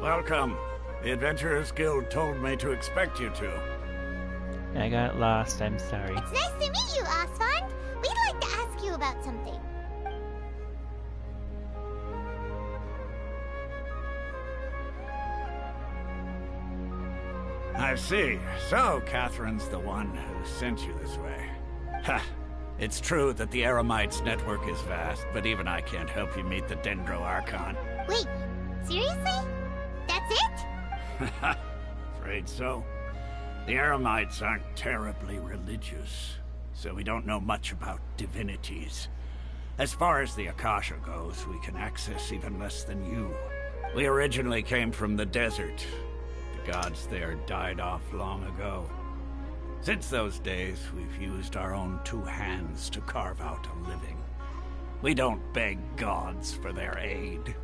Welcome. The Adventurers Guild told me to expect you to. I got lost, I'm sorry. It's nice to meet you, Osvald. We'd like to ask you about something. I see. So, Catherine's the one who sent you this way. Ha! It's true that the Eremites network is vast, but even I can't help you meet the Dendro Archon. Wait, seriously? That's it? Afraid so. The Eremites aren't terribly religious, so we don't know much about divinities. As far as the Akasha goes, we can access even less than you. We originally came from the desert. The gods there died off long ago. Since those days, we've used our own two hands to carve out a living. We don't beg gods for their aid.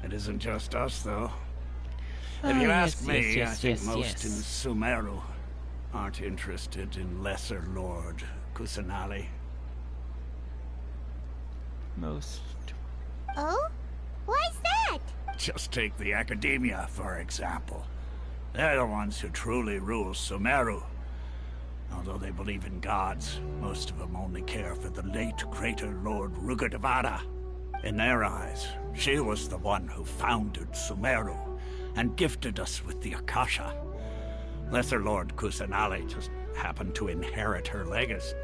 It isn't just us, though. If you ask me, I think most in Sumeru aren't interested in Lesser Lord Kusanali. Most. Oh? Why's that? Just take the Academia, for example. They're the ones who truly rule Sumeru. Although they believe in gods, most of them only care for the late Greater Lord Rugardevada. In their eyes, she was the one who founded Sumeru and gifted us with the Akasha. Lesser Lord Kusanali just happened to inherit her legacy.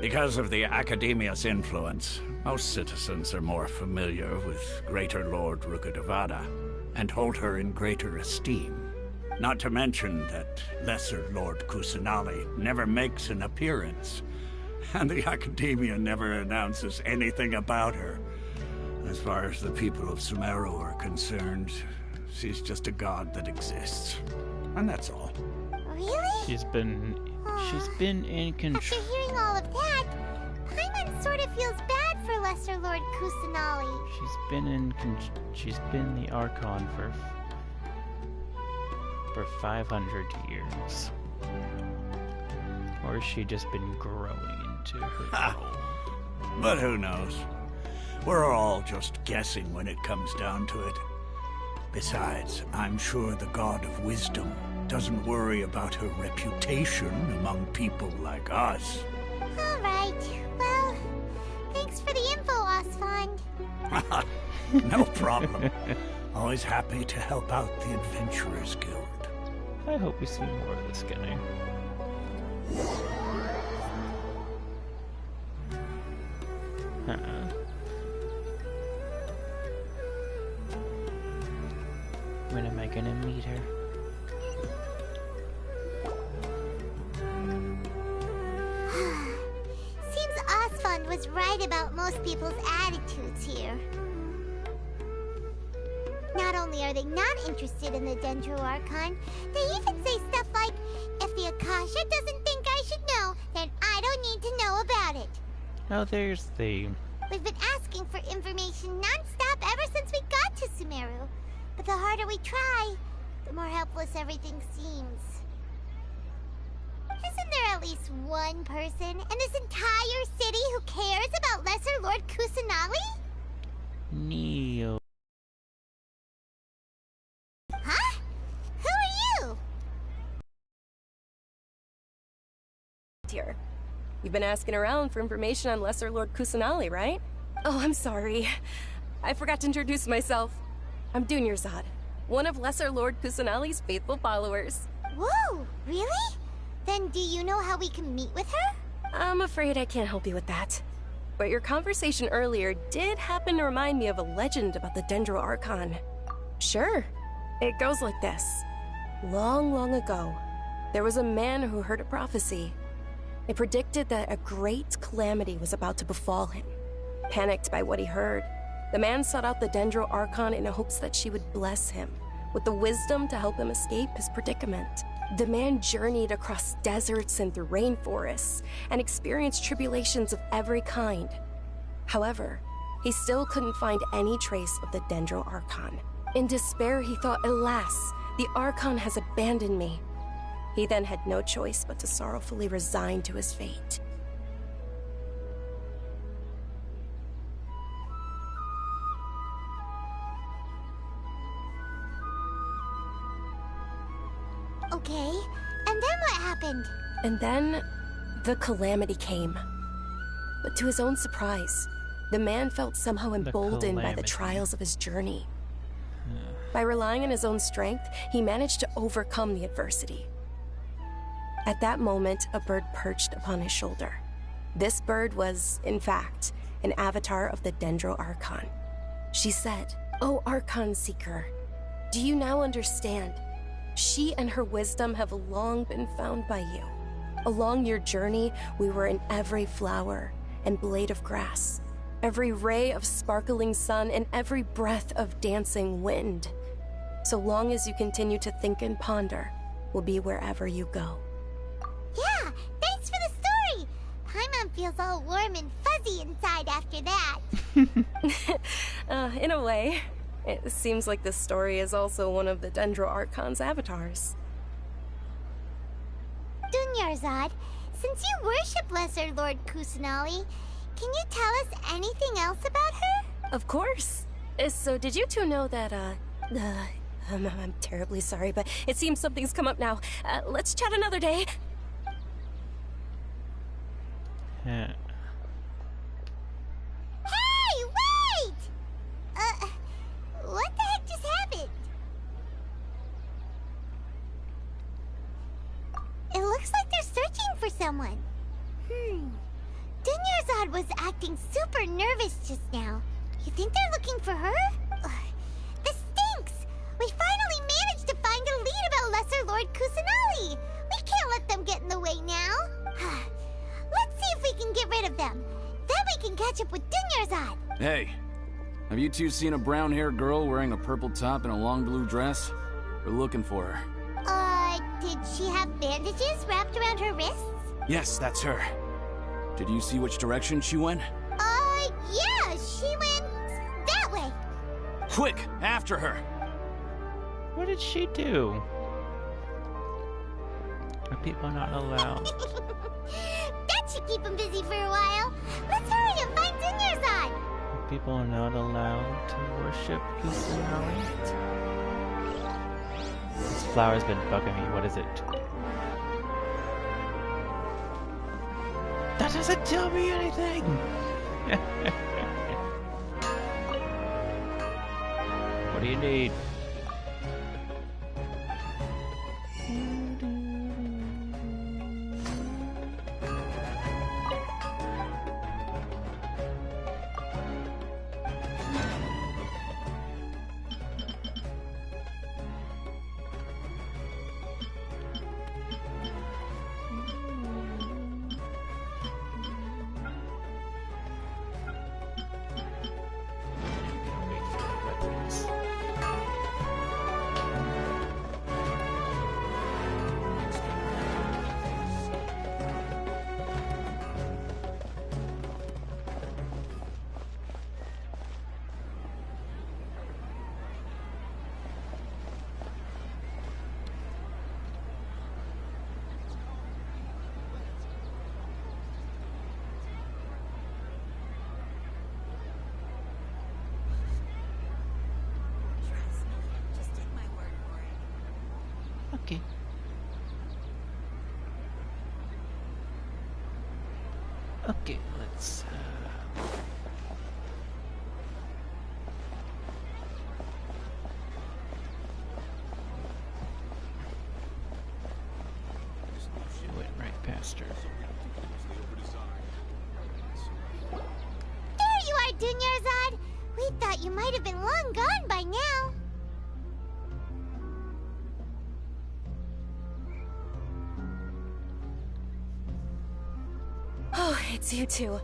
Because of the Academia's influence, most citizens are more familiar with Greater Lord Rugardevada and hold her in greater esteem. Not to mention that Lesser Lord Kusanali never makes an appearance, and the Academia never announces anything about her. As far as the people of Sumeru are concerned, she's just a god that exists. And that's all. Really? She's been in control. After hearing all of that, Paimon sort of feels bad for Lesser Lord Kusanali. She's been the Archon for 500 years. Or has she just been growing into her role? But who knows? We're all just guessing when it comes down to it. Besides, I'm sure the God of Wisdom doesn't worry about her reputation among people like us. All right. Well, thanks for the info, Osvald. No problem. Always happy to help out the Adventurers Guild. I hope we see more of this guy. When am I gonna meet her? Seems Osvald was right about most people's attitudes here. Not only are they not interested in the Dendro Archon, they even say stuff like, if the Akasha doesn't think I should know, then I don't need to know about it. Oh, there's the... We've been asking for information non-stop ever since we got to Sumeru. But the harder we try, the more helpless everything seems. Isn't there at least one person in this entire city who cares about Lesser Lord Kusanali? Neo. Huh? Who are you? Here. You've been asking around for information on Lesser Lord Kusanali, right? Oh, I'm sorry. I forgot to introduce myself. I'm Dunyarzad, one of Lesser Lord Kusanali's faithful followers. Whoa, really? Then do you know how we can meet with her? I'm afraid I can't help you with that. But your conversation earlier did happen to remind me of a legend about the Dendro Archon. Sure. It goes like this. Long, long ago, there was a man who heard a prophecy. It predicted that a great calamity was about to befall him. Panicked by what he heard, the man sought out the Dendro Archon in hopes that she would bless him with the wisdom to help him escape his predicament. The man journeyed across deserts and through rainforests and experienced tribulations of every kind. However, he still couldn't find any trace of the Dendro Archon. In despair, he thought, alas, the Archon has abandoned me. He then had no choice but to sorrowfully resign to his fate. Okay, and then what happened? And then, the calamity came. But to his own surprise, the man felt somehow emboldened by the trials of his journey. By relying on his own strength, he managed to overcome the adversity. At that moment, a bird perched upon his shoulder. This bird was, in fact, an avatar of the Dendro Archon. She said, "O Archon Seeker, do you now understand? She and her wisdom have long been found by you. Along your journey, we were in every flower and blade of grass, every ray of sparkling sun, and every breath of dancing wind. So long as you continue to think and ponder, we'll be wherever you go." Yeah, thanks for the story! Paimon feels all warm and fuzzy inside after that. In a way. It seems like this story is also one of the Dendro Archon's avatars. Dunyarzad, since you worship Lesser Lord Kusanali, can you tell us anything else about her? Of course. So did you two know that, I'm terribly sorry, but it seems something's come up now. Let's chat another day. Huh. Hey, wait! What the heck just happened? It looks like they're searching for someone. Dunyarzad was acting super nervous just now. You think they're looking for her? This stinks! We finally managed to find a lead about Lesser Lord Kusanali! We can't let them get in the way now. Let's see if we can get rid of them. Then we can catch up with Dunyarzad. Hey, have you two seen a brown-haired girl wearing a purple top and a long blue dress? We're looking for her. Did she have bandages wrapped around her wrists? Yes, that's her. Did you see which direction she went? Yeah, she went that way. Quick, after her! What did she do? Are people not allowed? That should keep them busy for a while. Let's hurry and find Dunyarzad. Are people not allowed to worship Kusanali? This flower's been bugging me. What is it? That doesn't tell me anything! What do you need? Okay, let's. She went right past her. There you are, Dunyarzad! We thought you might have been long gone by now. Oh, it's you two.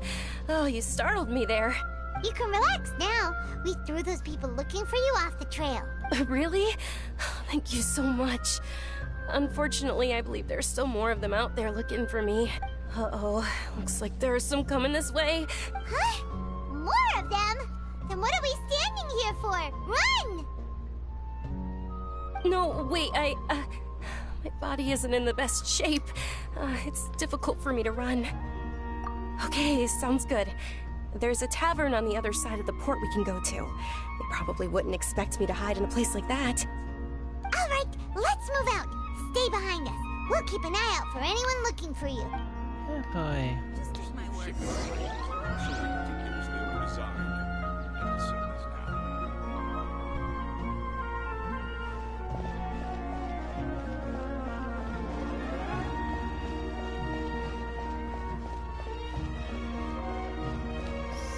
Oh, you startled me there. You can relax now. We threw those people looking for you off the trail. Really? Thank you so much. Unfortunately, I believe there's still more of them out there looking for me. Uh-oh, looks like there's some coming this way. Huh? More of them? Then what are we standing here for? Run! No, wait, my body isn't in the best shape. It's difficult for me to run. Okay, sounds good. There's a tavern on the other side of the port we can go to. They probably wouldn't expect me to hide in a place like that. All right, let's move out. Stay behind us. We'll keep an eye out for anyone looking for you. Oh boy. Just take my word for it.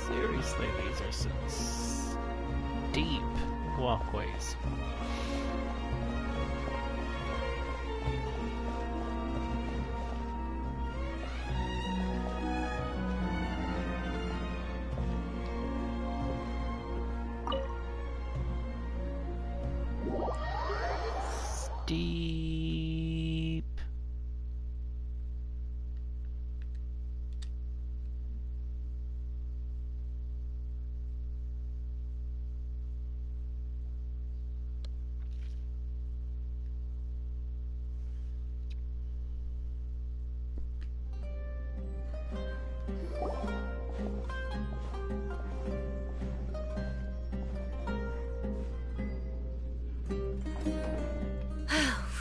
Seriously, these are some steep walkways. Steep.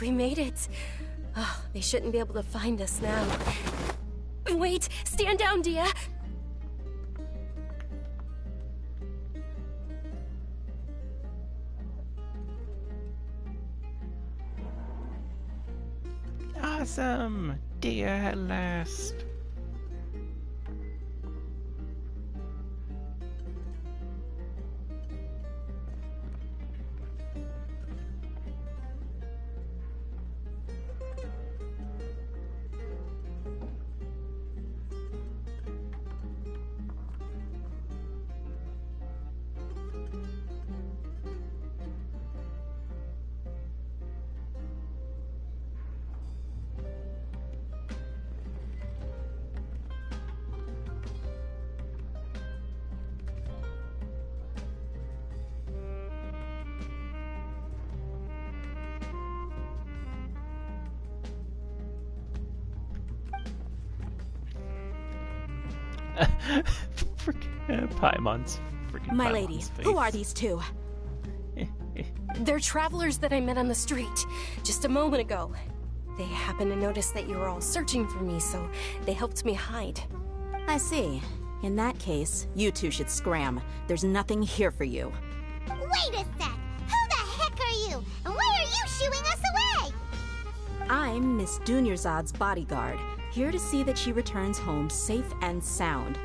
We made it. Oh, they shouldn't be able to find us now. Wait, stand down, Dia. Awesome! Dear at last. Freaking Paimon's freaking My Paimon's lady, face. who are these two? They're travelers that I met on the street just a moment ago. They happened to notice that you were all searching for me, so they helped me hide. I see. In that case, you two should scram. There's nothing here for you. Wait a sec! Who the heck are you? And why are you shooing us away? I'm Miss Dunyarzad's bodyguard, here to see that she returns home safe and sound.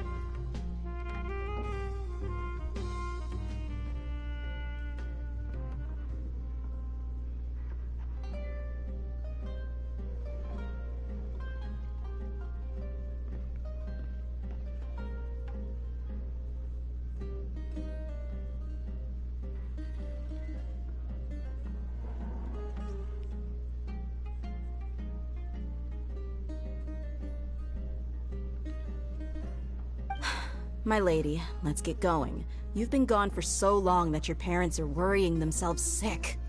My lady, let's get going. You've been gone for so long that your parents are worrying themselves sick.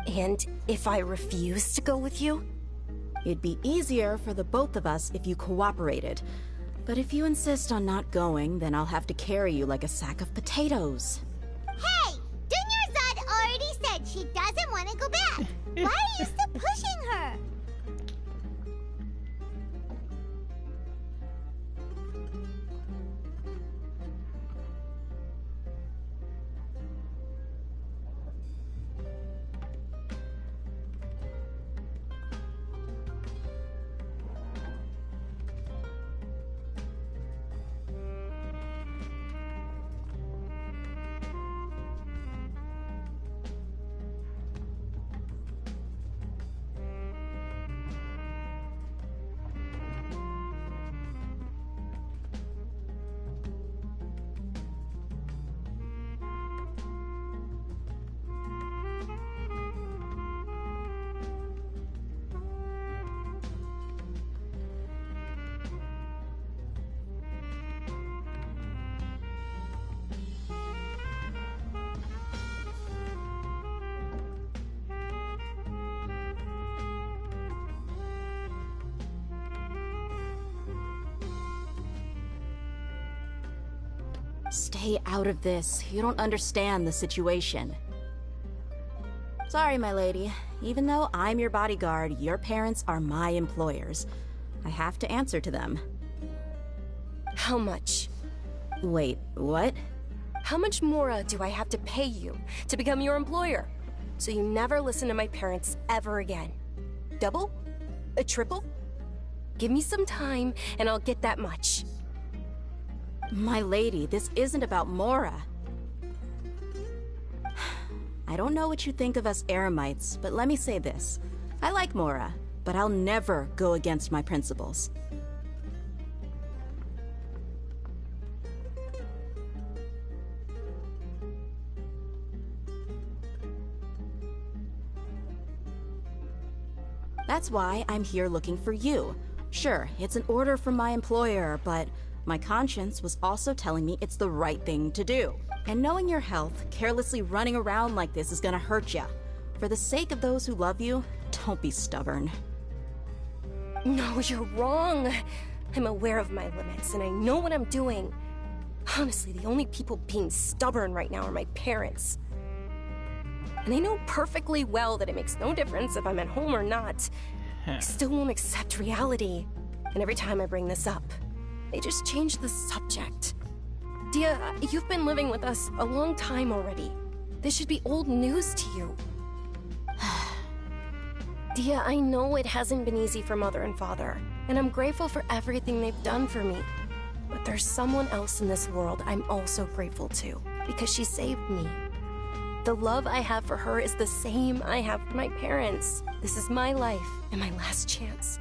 And if I refuse to go with you? It'd be easier for the both of us if you cooperated. But if you insist on not going, then I'll have to carry you like a sack of potatoes. Hey! Dunyarzad already said she doesn't want to go back. Why are you still pushing her? Stay out of this. You don't understand the situation. Sorry, my lady. Even though I'm your bodyguard, your parents are my employers. I have to answer to them. How much? Wait, what? How much more do I have to pay you to become your employer? So you never listen to my parents ever again. Double? A triple? Give me some time and I'll get that much. My lady, this isn't about Mora. I don't know what you think of us Eremites, but let me say this. I like Mora, but I'll never go against my principles. That's why I'm here looking for you. Sure, it's an order from my employer, but my conscience was also telling me it's the right thing to do. And knowing your health, carelessly running around like this is gonna hurt ya. For the sake of those who love you, don't be stubborn. No, you're wrong. I'm aware of my limits and I know what I'm doing. Honestly, the only people being stubborn right now are my parents. And they know perfectly well that it makes no difference if I'm at home or not. I still won't accept reality. And every time I bring this up, they just change the subject. Dia, you've been living with us a long time already. This should be old news to you. Dia, I know it hasn't been easy for Mother and Father, and I'm grateful for everything they've done for me. But there's someone else in this world I'm also grateful to, because she saved me. The love I have for her is the same I have for my parents. This is my life and my last chance.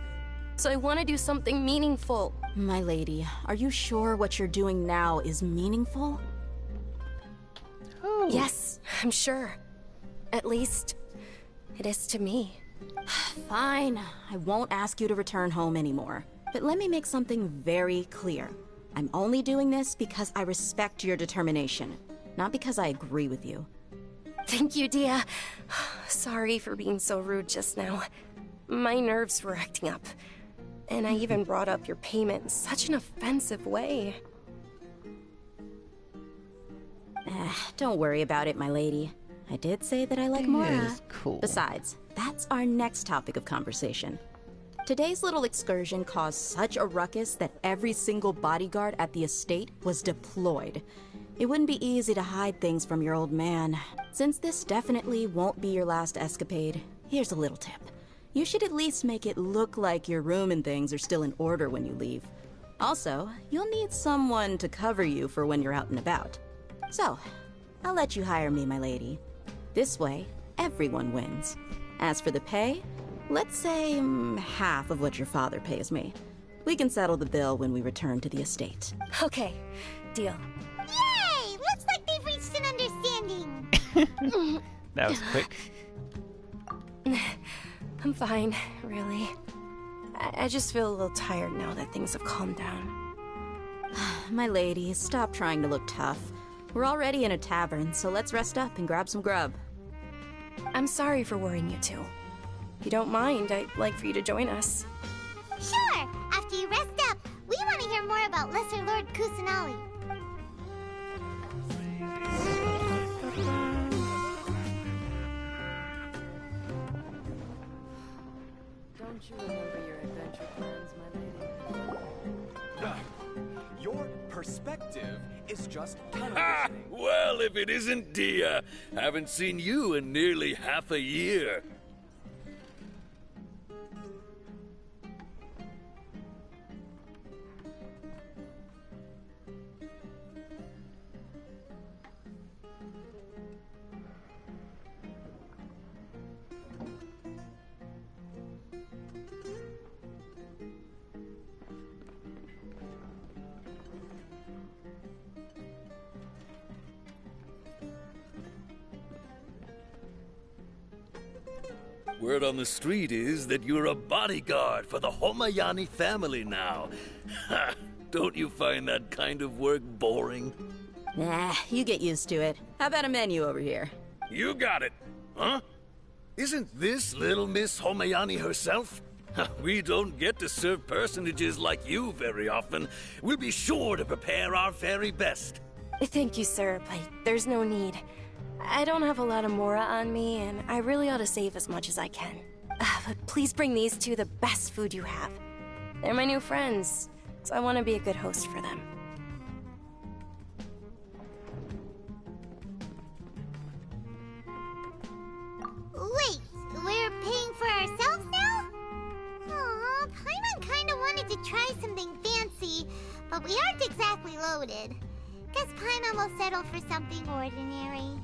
So I want to do something meaningful. My lady, are you sure what you're doing now is meaningful? Oh. Yes, I'm sure. At least, it is to me. Fine, I won't ask you to return home anymore. But let me make something very clear. I'm only doing this because I respect your determination, not because I agree with you. Thank you, Dia. Sorry for being so rude just now. My nerves were acting up. And I even brought up your payment in such an offensive way. Don't worry about it, my lady. I did say that I like Mora. Cool. Besides, that's our next topic of conversation. Today's little excursion caused such a ruckus that every single bodyguard at the estate was deployed. It wouldn't be easy to hide things from your old man. Since this definitely won't be your last escapade, here's a little tip. You should at least make it look like your room and things are still in order when you leave. Also, you'll need someone to cover you for when you're out and about. So, I'll let you hire me, my lady. This way, everyone wins. As for the pay, let's say half of what your father pays me. We can settle the bill when we return to the estate. Okay, deal. Yay! Looks like they've reached an understanding. That was quick. I'm fine, really. I just feel a little tired now that things have calmed down. My lady, stop trying to look tough. We're already in a tavern, so let's rest up and grab some grub. I'm sorry for worrying you two. If you don't mind, I'd like for you to join us. Sure! After you rest up, we want to hear more about Lesser Lord Kusanali. Don't you remember your adventure plans, my lady? Your perspective is just Ha! Well, if it isn't Dia. Haven't seen you in nearly half a year. Word on the street is that you're a bodyguard for the Homayani family now. Ha! Don't you find that kind of work boring? Nah, you get used to it. How about a menu over here? You got it, huh? Isn't this little Miss Homayani herself? We don't get to serve personages like you very often. We'll be sure to prepare our very best. Thank you, sir, but there's no need. I don't have a lot of Mora on me, and I really ought to save as much as I can. But please bring these two the best food you have. They're my new friends, so I want to be a good host for them. Wait, we're paying for ourselves now? Aw, Paimon kinda wanted to try something fancy, but we aren't exactly loaded. Guess Paimon will settle for something ordinary.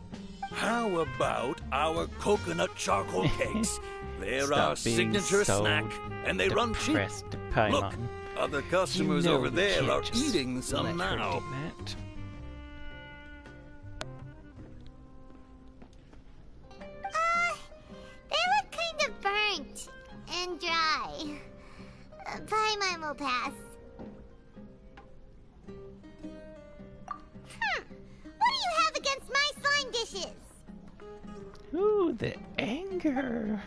How about our coconut charcoal cakes? They're Stop our being signature so snack, and they run cheap. depressed, Paimon. Look, other customers You know over we there can't are just eating some let her now. do that. They look kind of burnt and dry. Paimon will pass. What do you have against my slime dishes? Ooh, the anger.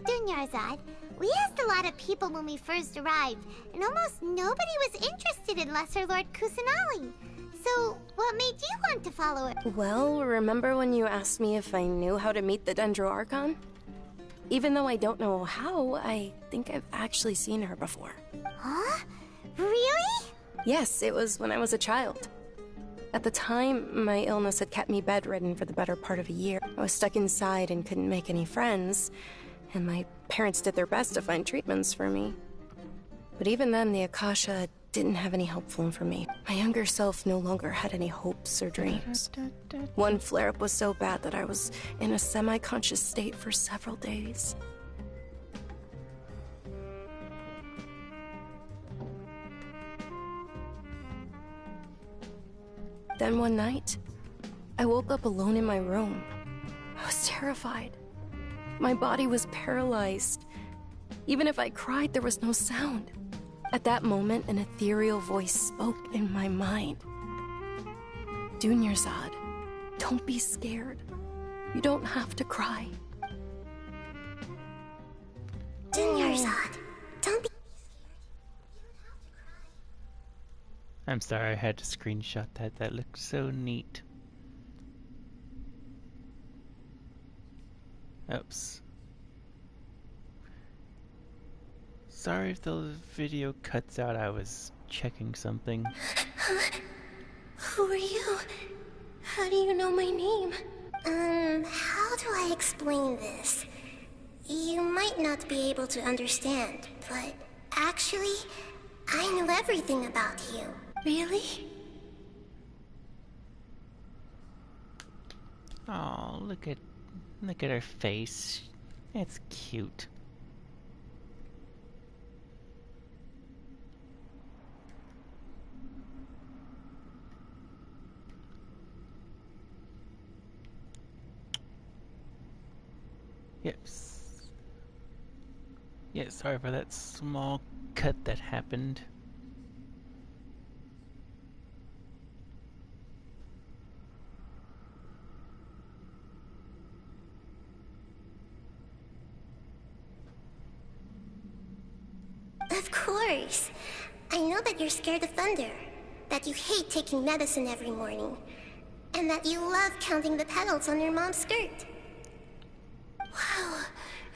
Dunyarzad, we asked a lot of people when we first arrived, and almost nobody was interested in Lesser Lord Kusanali. So, what made you want to follow her? Well, remember when you asked me if I knew how to meet the Dendro Archon? Even though I don't know how, I think I've actually seen her before. Huh? Really? Yes, it was when I was a child. At the time, my illness had kept me bedridden for the better part of a year. I was stuck inside and couldn't make any friends, and my parents did their best to find treatments for me. But even then, the Akasha didn't have any help for me. My younger self no longer had any hopes or dreams. One flare-up was so bad that I was in a semi-conscious state for several days. Then one night, I woke up alone in my room. I was terrified. My body was paralyzed. Even if I cried, there was no sound. At that moment, an ethereal voice spoke in my mind. Dunyarzad, don't be scared. You don't have to cry. Dunyarzad, don't be... I'm sorry, I had to screenshot that. That looked so neat. Oops. Sorry if the video cuts out, I was checking something. Who are you? How do you know my name? How do I explain this? You might not be able to understand, but actually, I know everything about you. Really? Oh, look at her face. It's cute. Yes. Yeah, sorry for that small cut that happened. Of course. I know that you're scared of thunder, that you hate taking medicine every morning, and that you love counting the petals on your mom's skirt. Wow,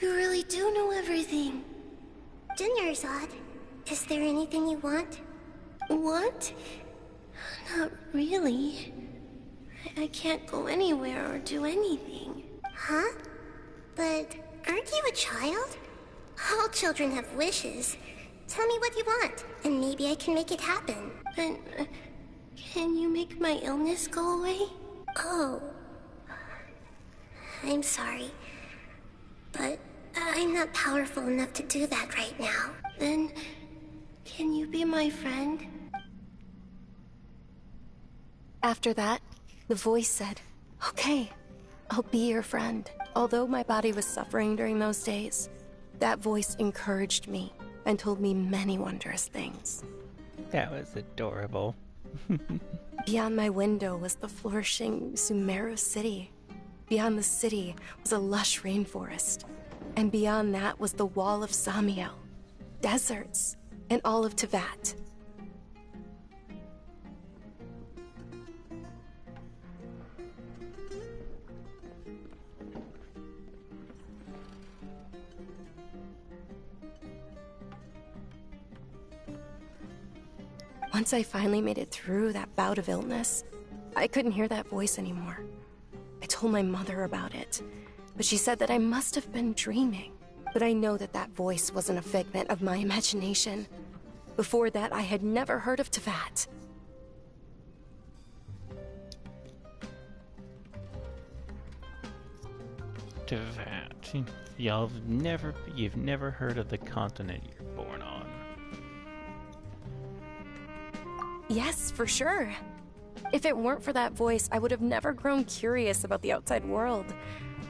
you really do know everything. Dunyarzad, is there anything you want? Want? Not really. I can't go anywhere or do anything. Huh? But aren't you a child? All children have wishes. Tell me what you want, and maybe I can make it happen. But, can you make my illness go away? Oh. I'm sorry. But I'm not powerful enough to do that right now. Then, can you be my friend? After that, the voice said, "Okay, I'll be your friend." Although my body was suffering during those days, that voice encouraged me and told me many wondrous things. That was adorable. Beyond my window was the flourishing Sumeru city. Beyond the city was a lush rainforest. And beyond that was the wall of Samiel, deserts, and all of Teyvat. Once I finally made it through that bout of illness, I couldn't hear that voice anymore. I told my mother about it, but she said that I must have been dreaming. But I know that that voice wasn't a figment of my imagination. Before that, I had never heard of Teyvat. Teyvat. You've never heard of the continent you're born on. Yes, for sure. If it weren't for that voice, I would have never grown curious about the outside world,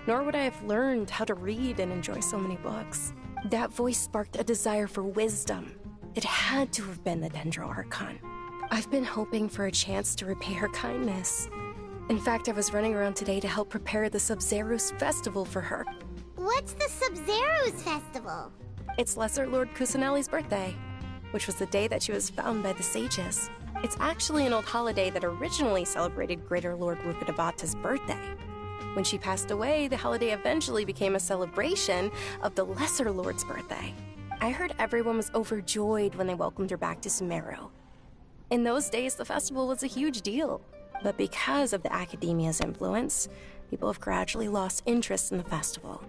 nor would I have learned how to read and enjoy so many books. That voice sparked a desire for wisdom. It had to have been the Dendro Archon. I've been hoping for a chance to repay her kindness. In fact, I was running around today to help prepare the Sub-Zerus festival for her. What's the Sub-Zerus festival? It's Lesser Lord Kusanali's birthday, which was the day that she was found by the sages. It's actually an old holiday that originally celebrated Greater Lord Rukkhadevata's birthday. When she passed away, the holiday eventually became a celebration of the Lesser Lord's birthday. I heard everyone was overjoyed when they welcomed her back to Sumeru. In those days, the festival was a huge deal. But because of the Academia's influence, people have gradually lost interest in the festival.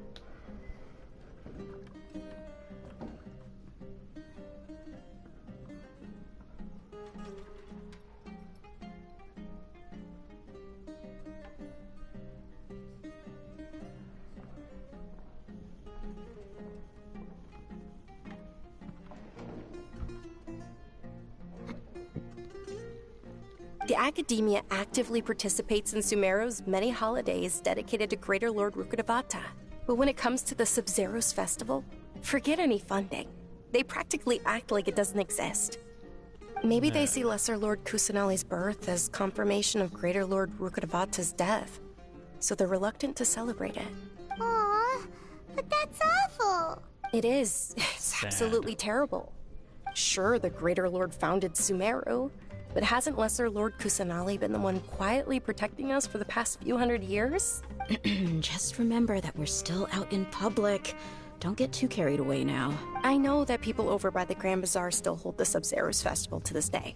The Academia actively participates in Sumeru's many holidays dedicated to Greater Lord Rukkhadevata. But when it comes to the Sub-Zerus festival, forget any funding. They practically act like it doesn't exist. Maybe they see Lesser Lord Kusanali's birth as confirmation of Greater Lord Rukkhadevata's death, so they're reluctant to celebrate it. Aww, but that's awful. It is. It's absolutely terrible. Sure, the Greater Lord founded Sumeru, but hasn't Lesser Lord Kusanali been the one quietly protecting us for the past few hundred years? Just remember that we're still out in public. Don't get too carried away now. I know that people over by the Grand Bazaar still hold the Sub-Zerus festival to this day.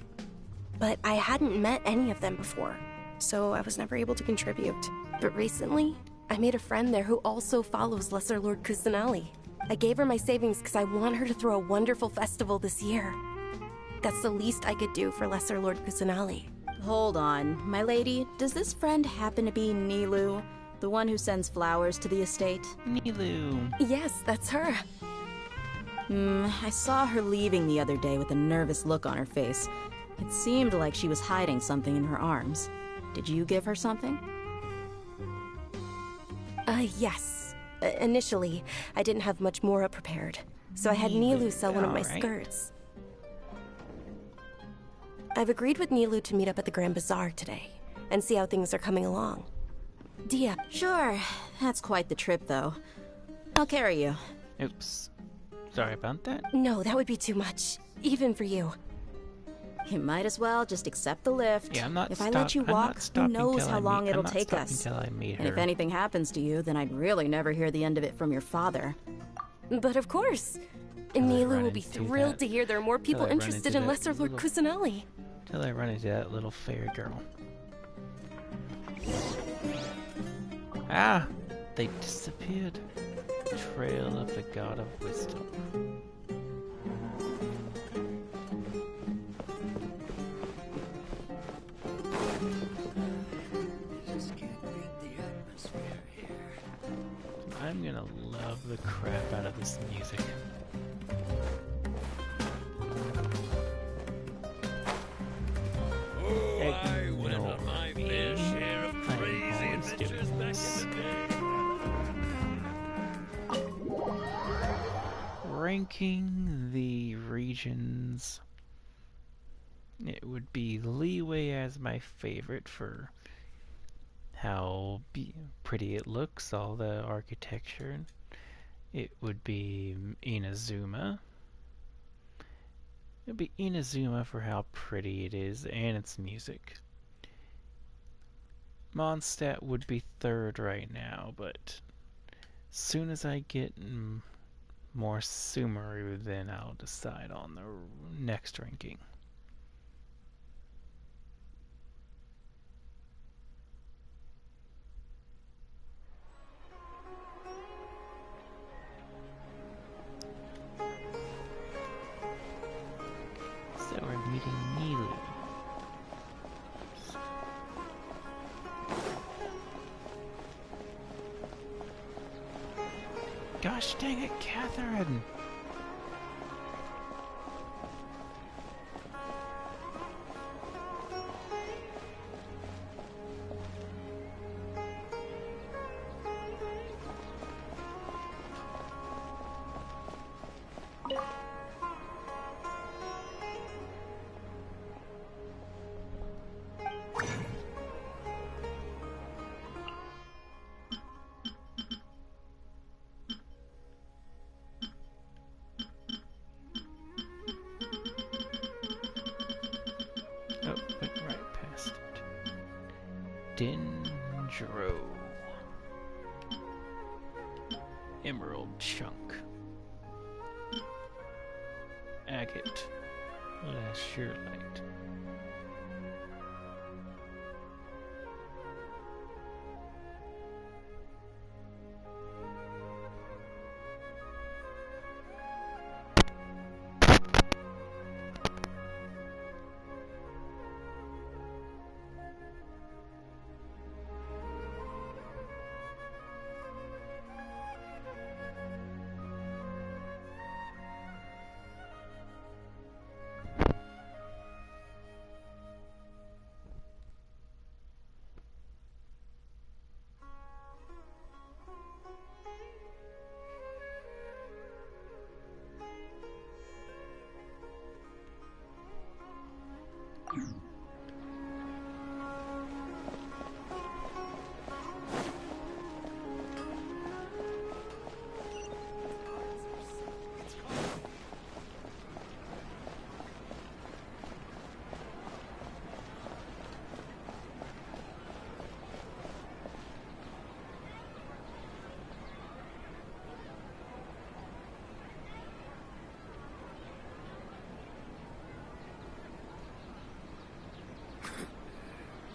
But I hadn't met any of them before, so I was never able to contribute. But recently, I made a friend there who also follows Lesser Lord Kusanali. I gave her my savings because I want her to throw a wonderful festival this year. That's the least I could do for Lesser Lord Kusanali. Hold on, my lady. Does this friend happen to be Nilou? The one who sends flowers to the estate? Nilou. Yes, that's her. I saw her leaving the other day with a nervous look on her face. It seemed like she was hiding something in her arms. Did you give her something? Yes. Initially, I didn't have much more prepared, so I had Nilou sell one of my Alright. skirts. I've agreed with Nilou to meet up at the Grand Bazaar today, and see how things are coming along. Dia. Sure. That's quite the trip, though. I'll carry you. Oops. Sorry about that. No, that would be too much, even for you. You might as well just accept the lift. Yeah, I'm not If I let you I'm not walk, who stopping knows till how I long meet- it'll I'm not take stopping us. till I meet And if her. anything happens to you, then I'd really never hear the end of it from your father. But of course. Till I Nilou run will be into thrilled that- to hear there are more till people I run interested into in that Lesser Lord little- Kusanali. Till I run into that little fairy girl. Ah! They disappeared. Trail of the God of Wisdom. Just can't beat the atmosphere here. I'm gonna love the crap out of this music. Oh, I went on my fair share of I'm crazy always adventures doing back this. in the day. Ranking the regions, it would be Leeway as my favorite for how pretty it looks, all the architecture. It would be Inazuma. It would be Inazuma for how pretty it is and its music. Mondstadt would be third right now, but soon as I get more Sumeru, then I'll decide on the next ranking. Gosh dang it, Catherine! Oh, went right past it. Dendro. Emerald chunk. Agate. Lazurelite.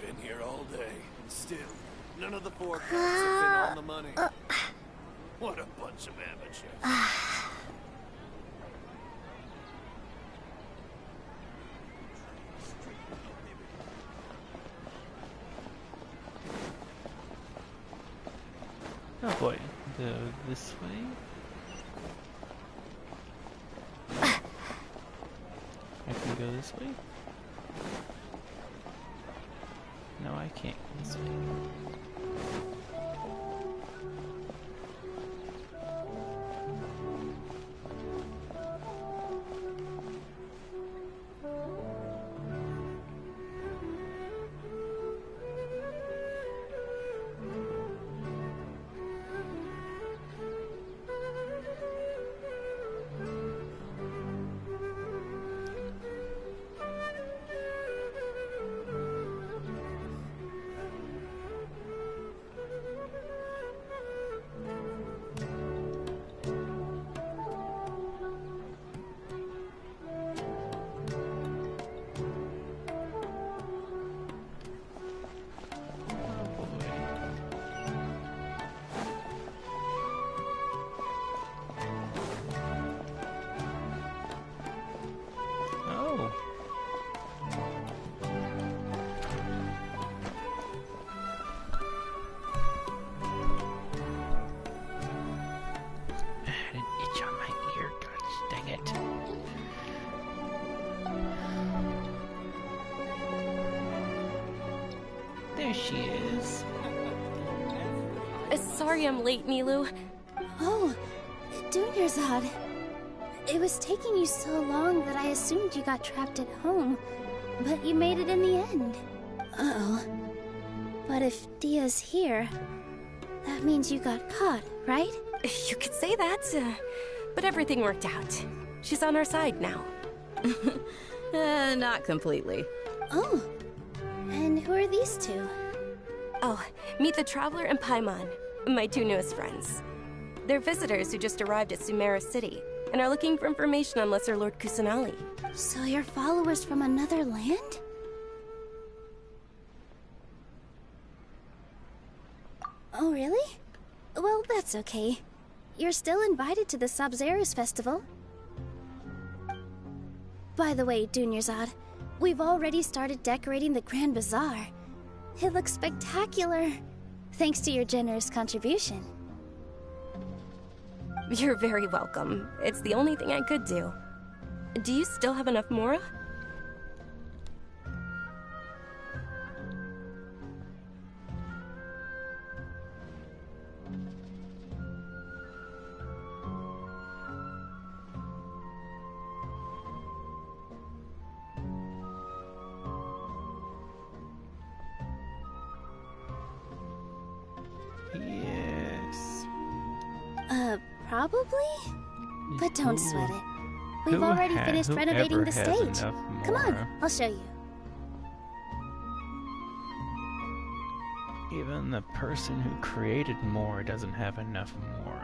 Been here all day, and still, none of the forecasts have been on the money. What a bunch of amateurs. Oh boy, go this way. I can go this way? No, I can't go this way. There she is. Sorry I'm late, Milu. Oh, Dunyarzad. It was taking you so long that I assumed you got trapped at home, but you made it in the end. Uh-oh. But if Dia's here, that means you got caught, right? You could say that, but everything worked out. She's on our side now. Not completely. Oh, and who are these two? Oh, meet the Traveler and Paimon, my two newest friends. They're visitors who just arrived at Sumeru City and are looking for information on Lesser Lord Kusanali. So you're followers from another land? Oh, really? Well, that's okay. You're still invited to the Sabzerus Festival. By the way, Dunyarzad, we've already started decorating the Grand Bazaar. It looks spectacular, thanks to your generous contribution. You're very welcome. It's the only thing I could do. Do you still have enough Mora? Yes. Probably? But don't sweat it. We've Who already ha- finished whoever renovating the has stage. enough Come on, Mora. I'll show you. Even the person who created more doesn't have enough more.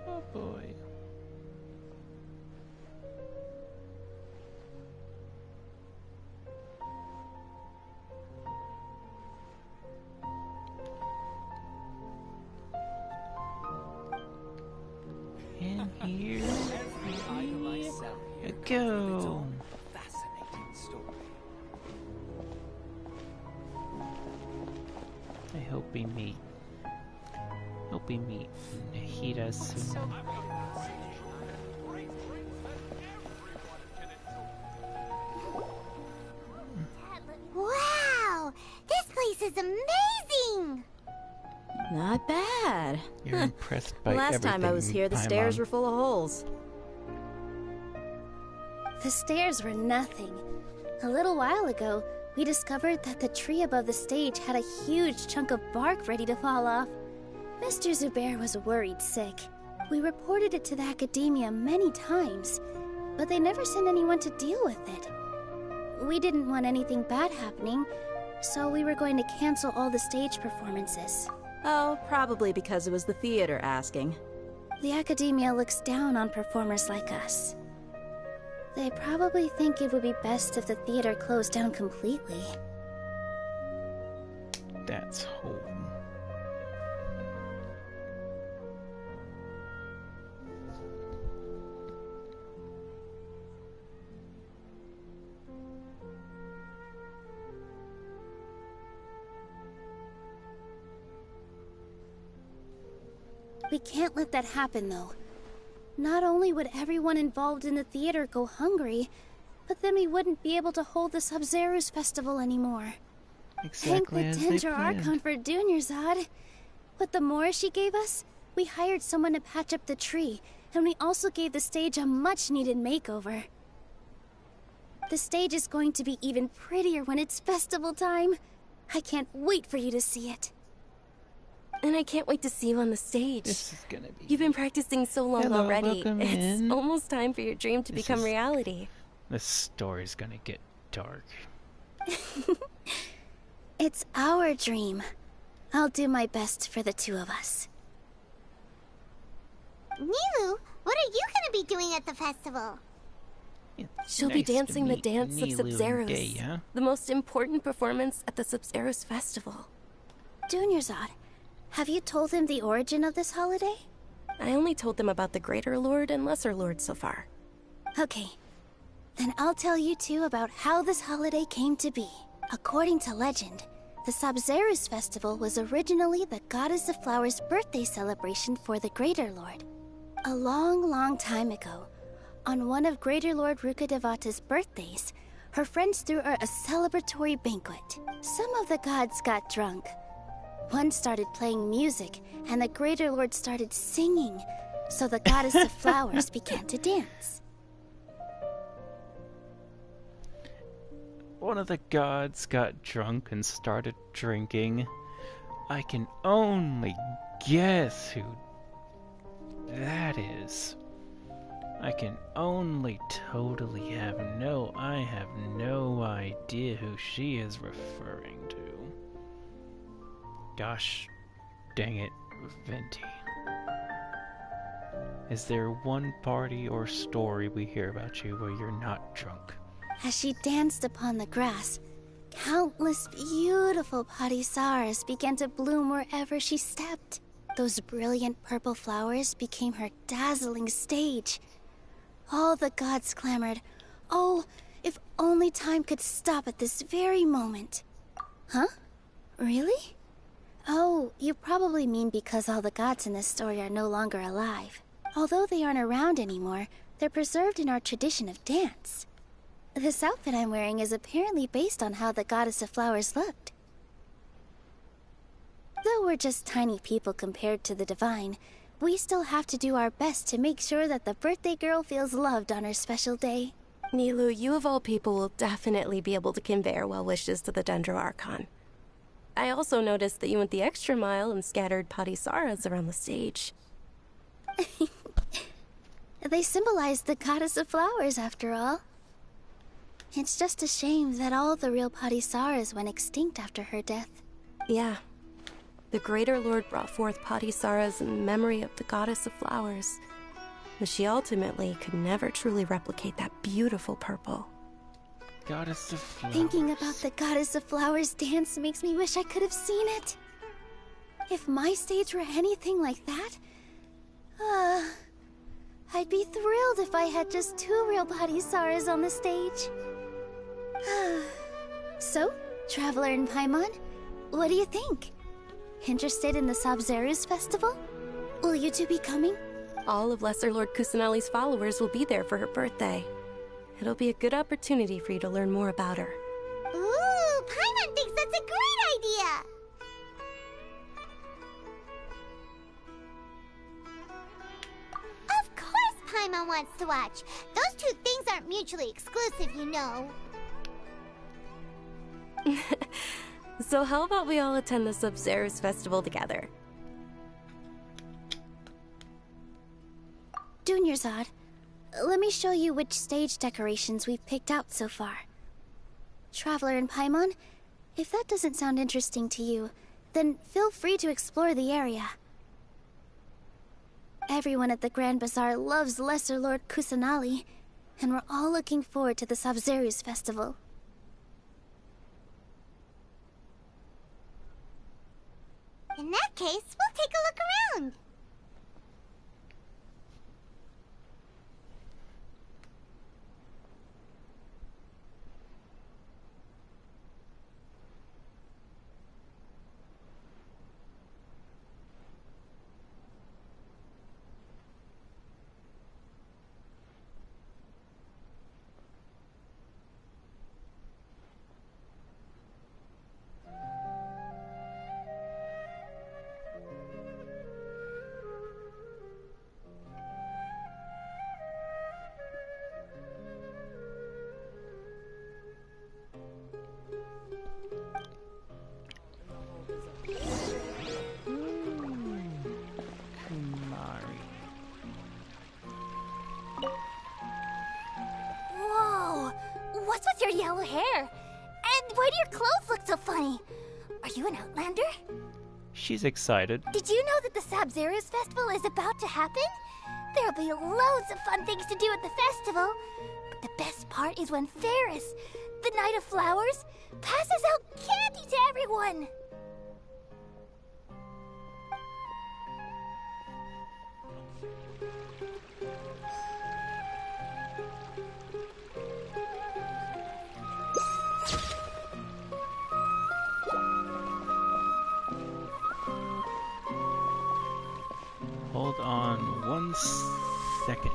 Oh boy. In here. You go. I hope we meet. Hope we meet Nahida soon. Wow! This place is amazing! Not bad. You're impressed by Last time I was everything, here, the stairs Paimon. were full of holes. The stairs were nothing. A little while ago, we discovered that the tree above the stage had a huge chunk of bark ready to fall off. Mr. Zubair was worried sick. We reported it to the academia many times, but they never sent anyone to deal with it. We didn't want anything bad happening, so we were going to cancel all the stage performances. Oh, probably because it was the theater asking. The academia looks down on performers like us. They probably think it would be best if the theater closed down completely. That's home. We can't let that happen, though. Not only would everyone involved in the theater go hungry, but then we wouldn't be able to hold the Sub-Zero's festival anymore. Exactly Thank as the they Dendro planned. Archon for Dunyarzad. With the Mora she gave us, we hired someone to patch up the tree, and we also gave the stage a much-needed makeover. The stage is going to be even prettier when it's festival time. I can't wait for you to see it. And I can't wait to see you on the stage. This is gonna be... You've been practicing so long Hello, already. welcome It's in. almost time for your dream to This become is- reality. This story's gonna get dark. It's our dream. I'll do my best for the two of us. Nilu, what are you gonna be doing at the festival? She'll be Nice to dancing the meet dance of Nilu and Sub-Zeros. Deya. The most important performance at the Sub-Zeros festival. Dunyarzad, have you told him the origin of this holiday? I only told them about the Greater Lord and Lesser Lord so far. Okay. Then I'll tell you two about how this holiday came to be. According to legend, the Sub-Zeros festival was originally the Goddess of Flowers' birthday celebration for the Greater Lord. A long, long time ago, on one of Greater Lord Rukkhadevata's birthdays, her friends threw her a celebratory banquet. Some of the gods got drunk. One started playing music, and the Greater Lord started singing, so the Goddess of Flowers began to dance. one of the gods got drunk and started drinking. I can only guess who that is. I can only totally I have no idea who she is referring to. Gosh dang it, Venti. Is there one party or story we hear about you where you're not drunk? As she danced upon the grass, countless beautiful parisaras began to bloom wherever she stepped. Those brilliant purple flowers became her dazzling stage. All the gods clamored, "Oh, if only time could stop at this very moment." Huh? Really? Oh, you probably mean because all the gods in this story are no longer alive. Although they aren't around anymore, they're preserved in our tradition of dance. This outfit I'm wearing is apparently based on how the goddess of flowers looked. Though we're just tiny people compared to the divine, we still have to do our best to make sure that the birthday girl feels loved on her special day. Nilu, you of all people will definitely be able to convey our well wishes to the Dendro Archon. I also noticed that you went the extra mile and scattered parisaras around the stage. They symbolize the goddess of flowers, after all. It's just a shame that all the real parisaras went extinct after her death. Yeah. The Greater Lord brought forth parisaras in memory of the goddess of flowers, but she ultimately could never truly replicate that beautiful purple. Goddess of flowers. Thinking about the goddess of flowers dance makes me wish I could have seen it. If my stage were anything like that, I'd be thrilled if I had just 2 real parisaras on the stage. So, Traveler and Paimon, what do you think? Interested in the Sabzeruz festival? Will you two be coming? All of Lesser Lord Kusanali's followers will be there for her birthday. It'll be a good opportunity for you to learn more about her. Ooh, Paimon thinks that's a great idea! Of course Paimon wants to watch. Those 2 things aren't mutually exclusive, you know. So how about we all attend the Sabzeruz festival together? Dunyarzad, let me show you which stage decorations we've picked out so far. Traveler and Paimon, if that doesn't sound interesting to you, then feel free to explore the area. Everyone at the Grand Bazaar loves Lesser Lord Kusanali, and we're all looking forward to the Sabzeruz festival. In that case, we'll take a look around. Whoa! What's with your yellow hair? And why do your clothes look so funny? Are you an Outlander? She's excited. Did you know that the Sabzeruz festival is about to happen? There'll be loads of fun things to do at the festival. But the best part is when Ferris, the Knight of Flowers, passes out candy to everyone. Hold on 1 second.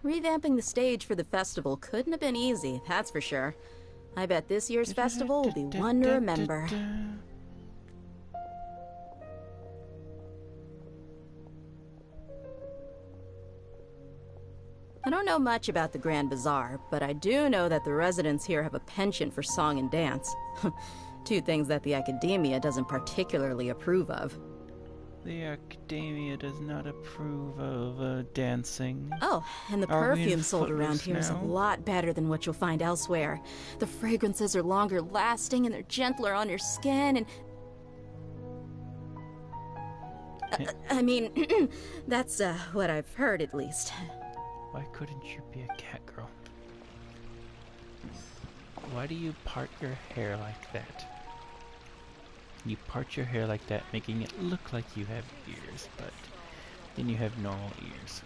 Revamping the stage for the festival couldn't have been easy, that's for sure. I bet this year's festival will be one to remember. I don't know much about the Grand Bazaar, but I do know that the residents here have a penchant for song and dance. Two things that the Academia doesn't particularly approve of. The Academia does not approve of dancing. Oh, and the Are we in perfume sold around Footloose here is a now? lot better than what you'll find elsewhere. The fragrances are longer lasting and they're gentler on your skin and... I mean, that's what I've heard at least. Why couldn't you be a cat girl? Why do you part your hair like that? You part your hair like that, making it look like you have ears, but then you have normal ears.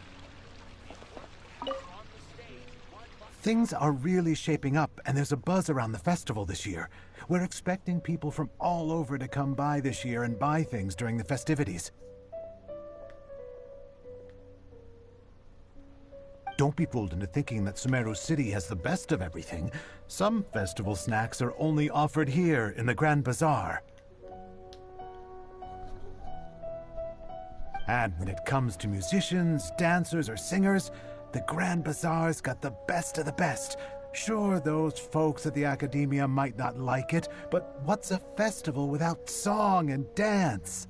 Things are really shaping up, and there's a buzz around the festival this year. We're expecting people from all over to come by this year and buy things during the festivities. Don't be fooled into thinking that Sumeru City has the best of everything. Some festival snacks are only offered here in the Grand Bazaar. And when it comes to musicians, dancers, or singers, the Grand Bazaar's got the best of the best. Sure, those folks at the Academia might not like it, but what's a festival without song and dance?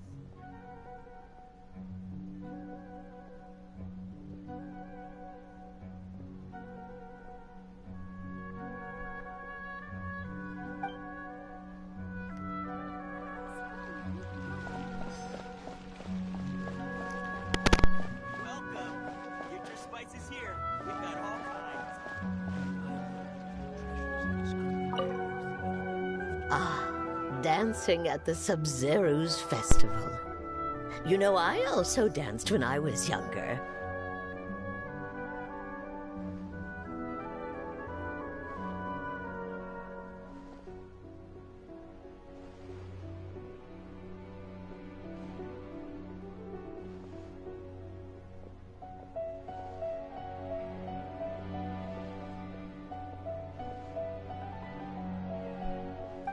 Dancing at the Sub-Zero's festival. You know, I also danced when I was younger.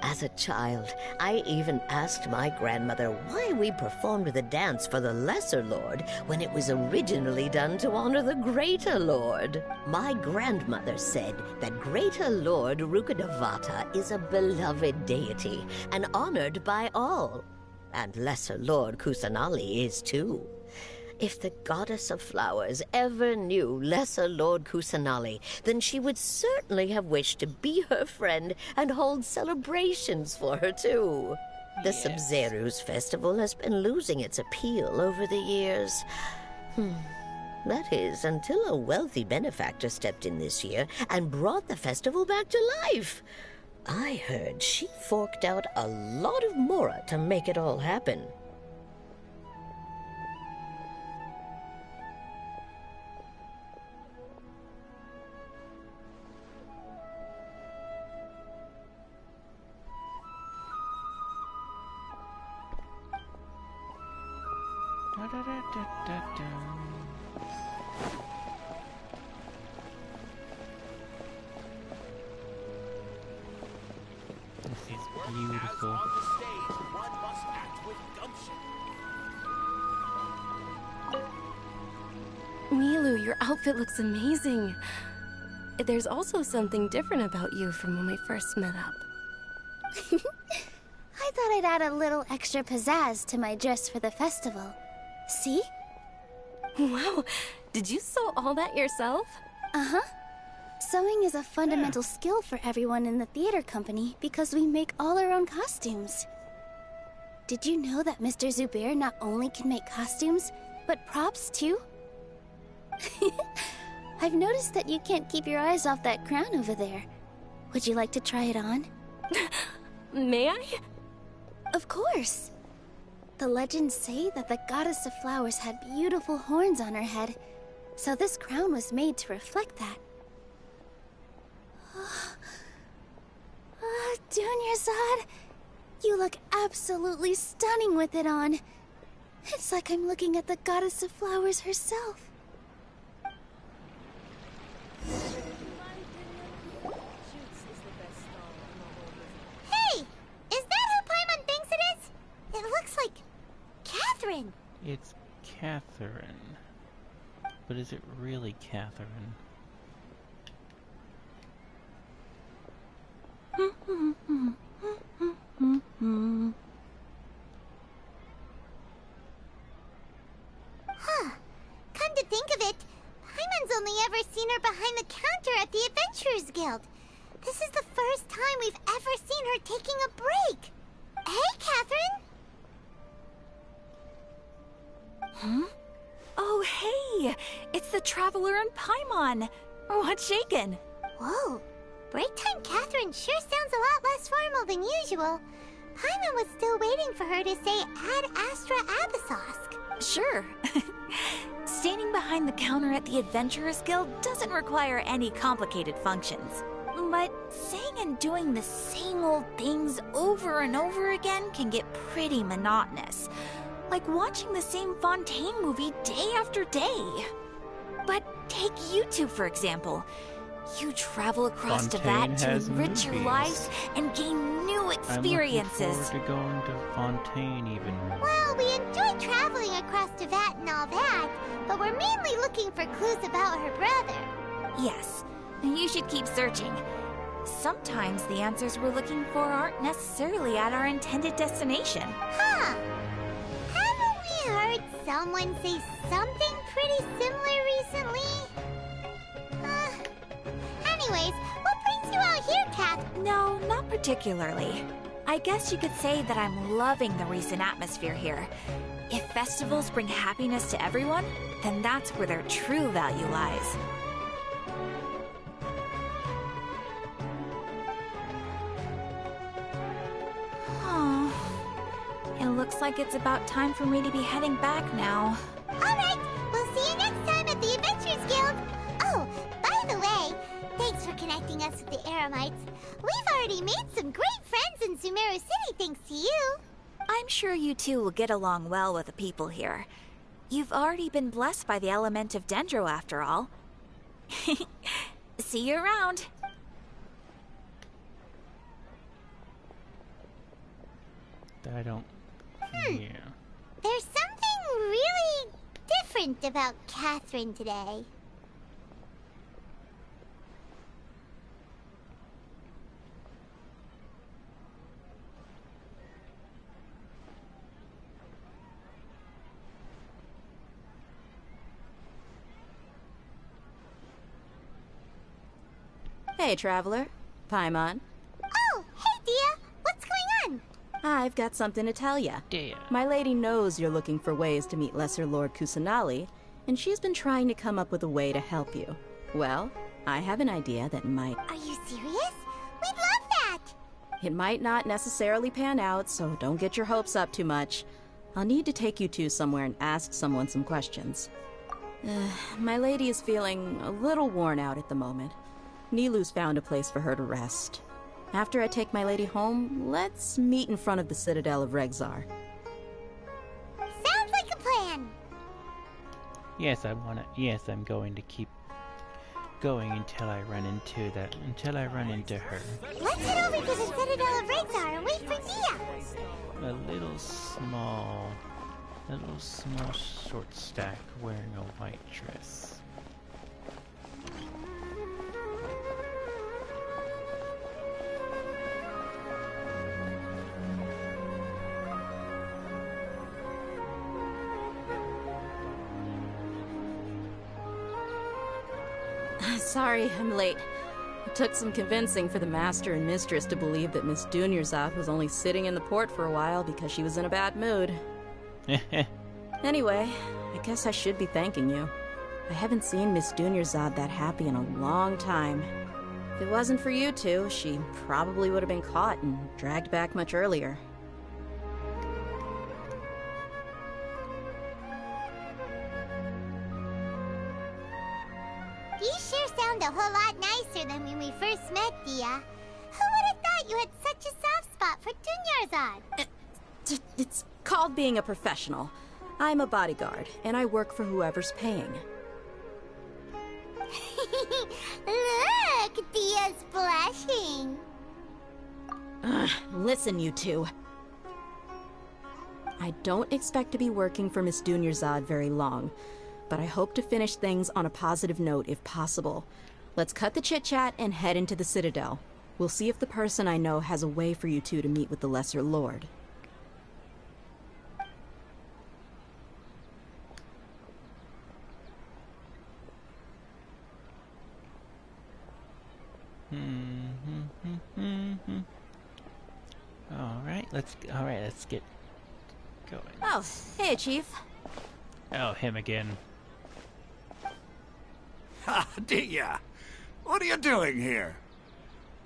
As a child, I even asked my grandmother why we performed the dance for the Lesser Lord when it was originally done to honor the Greater Lord. My grandmother said that Greater Lord Rukkhadevata is a beloved deity and honored by all. And Lesser Lord Kusanali is too. If the goddess of flowers ever knew Lesser Lord Kusanali, then she would certainly have wished to be her friend and hold celebrations for her too. The Sub-Zero's festival has been losing its appeal over the years. That is, until a wealthy benefactor stepped in this year and brought the festival back to life. I heard she forked out a lot of mora to make it all happen. This is beautiful. Milu, your outfit looks amazing. There's also something different about you from when we first met up. I thought I'd add a little extra pizzazz to my dress for the festival. See? Wow, did you sew all that yourself? Uh-huh. Sewing is a fundamental skill for everyone in the theater company because we make all our own costumes. Did you know that Mr. Zubair not only can make costumes, but props too? I've noticed that you can't keep your eyes off that crown over there. Would you like to try it on? May I? Of course. The legends say that the goddess of flowers had beautiful horns on her head, so this crown was made to reflect that. Dunyarzad, you look absolutely stunning with it on. It's like I'm looking at the goddess of flowers herself. Catherine. It's Catherine. But is it really Catherine? Huh. Come to think of it, Paimon's only ever seen her behind the counter at the Adventurers Guild. This is the first time we've ever seen her taking a break. Hey, Catherine! Huh? Oh, hey! It's the Traveler and Paimon! What's shaken? Whoa. Break time Catherine sure sounds a lot less formal than usual. Paimon was still waiting for her to say Ad Astra Abyssosque. Sure. Standing behind the counter at the Adventurers Guild doesn't require any complicated functions. But saying and doing the same old things over and over again can get pretty monotonous. Like watching the same Fontaine movie day after day. But take you two, for example. You travel across Fontaine Teyvat to has enrich your movies. lives and gain new experiences. I'm looking forward to going to Fontaine even more. Well, we enjoy traveling across Teyvat and all that, but we're mainly looking for clues about her brother. Yes, you should keep searching. Sometimes the answers we're looking for aren't necessarily at our intended destination. Huh. Haven't we heard someone say something pretty similar recently? Anyways, what brings you out here, Kath? No, not particularly. I guess you could say that I'm loving the recent atmosphere here. If festivals bring happiness to everyone, then that's where their true value lies. Oh, it looks like it's about time for me to be heading back now. Alright, we'll see you next time at the Adventurers Guild. Oh, by the way, thanks for connecting us with the Eremites. We've already made some great friends in Sumeru City thanks to you. I'm sure you two will get along well with the people here. You've already been blessed by the element of Dendro after all. See you around. I don't... Yeah. There's something really different about Catherine today. Hey, Traveler. Paimon. Oh, hey, Dia. What's going on? I've got something to tell ya. Dia. My lady knows you're looking for ways to meet Lesser Lord Kusanali, and she's been trying to come up with a way to help you. Well, I have an idea that might... Are you serious? We'd love that! It might not necessarily pan out, so don't get your hopes up too much. I'll need to take you two somewhere and ask someone some questions. My lady is feeling a little worn out at the moment. Nilu's found a place for her to rest. After I take my lady home, let's meet in front of the Citadel of Regzar. Sounds like a plan! Yes, I'm going to keep going until I run into her. Let's head over to the Citadel of Regzar and wait for Dia! A little small short stack wearing a white dress. Sorry, I'm late. It took some convincing for the Master and Mistress to believe that Miss Dunyarzad was only sitting in the port for a while because she was in a bad mood. Anyway, I guess I should be thanking you. I haven't seen Miss Dunyarzad that happy in a long time. If it wasn't for you two, she probably would have been caught and dragged back much earlier. You sure sound a whole lot nicer than when we first met, Dia. Who would have thought you had such a soft spot for Dunyarzad? It's called being a professional. I'm a bodyguard, and I work for whoever's paying. Look, Dia's blushing. Listen, you two. I don't expect to be working for Miss Dunyarzad very long, but I hope to finish things on a positive note if possible. Let's cut the chit-chat and head into the Citadel. We'll see if the person I know has a way for you two to meet with the Lesser Lord. All right, let's get going. Oh, hey, Chief. Oh, him again. Ha, Dia! What are you doing here?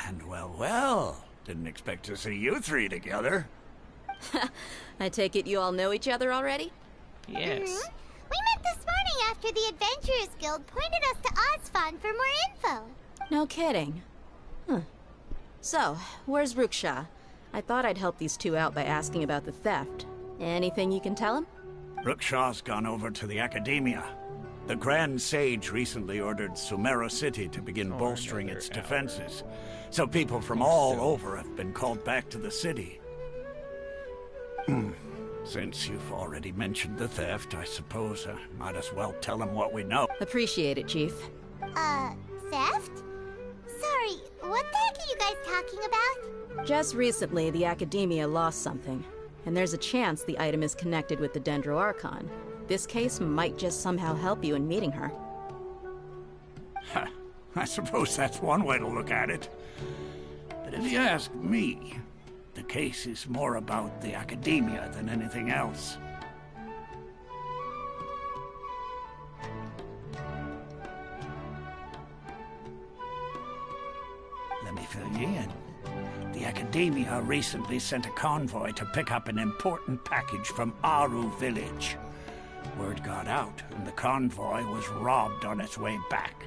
And well, didn't expect to see you three together. I take it you all know each other already? Yes. We met this morning after the Adventurers Guild pointed us to Osfon for more info. No kidding. Huh. So, where's Ruksha? I thought I'd help these two out by asking about the theft. Anything you can tell him? Ruksha's gone over to the Academia. The Grand Sage recently ordered Sumeru City to begin bolstering its defenses. So people from all over have been called back to the city. Since you've already mentioned the theft, I suppose I might as well tell him what we know. Appreciate it, Chief. Theft? Sorry, what the heck are you guys talking about? Just recently, the Academia lost something, and there's a chance the item is connected with the Dendro Archon. This case might just somehow help you in meeting her. I suppose that's one way to look at it. But if you ask me, the case is more about the Academia than anything else. Let me fill you in. The Academia recently sent a convoy to pick up an important package from Aru village. Word got out, and the convoy was robbed on its way back.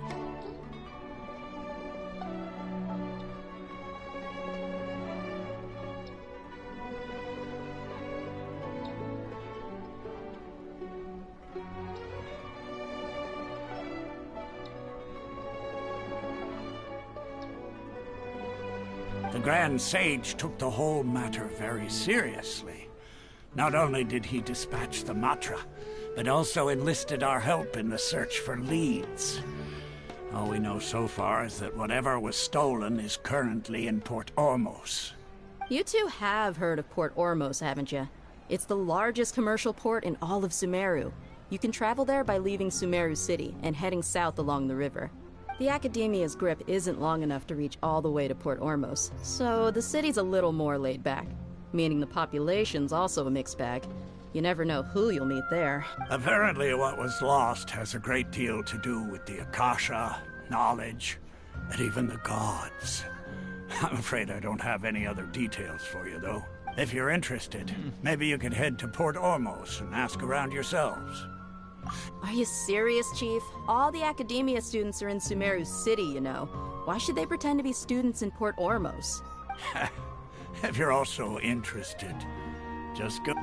The Grand Sage took the whole matter very seriously. Not only did he dispatch the Matra, but also enlisted our help in the search for leads. All we know so far is that whatever was stolen is currently in Port Ormos. You two have heard of Port Ormos, haven't you? It's the largest commercial port in all of Sumeru. You can travel there by leaving Sumeru City and heading south along the river. The Academia's grip isn't long enough to reach all the way to Port Ormos, so the city's a little more laid back, meaning the population's also a mixed bag. You never know who you'll meet there. Apparently what was lost has a great deal to do with the Akasha, knowledge, and even the gods. I'm afraid I don't have any other details for you, though. If you're interested, maybe you could head to Port Ormos and ask around yourselves. Are you serious, Chief? All the Academia students are in Sumeru City, you know. Why should they pretend to be students in Port Ormos? If you're also interested, just go.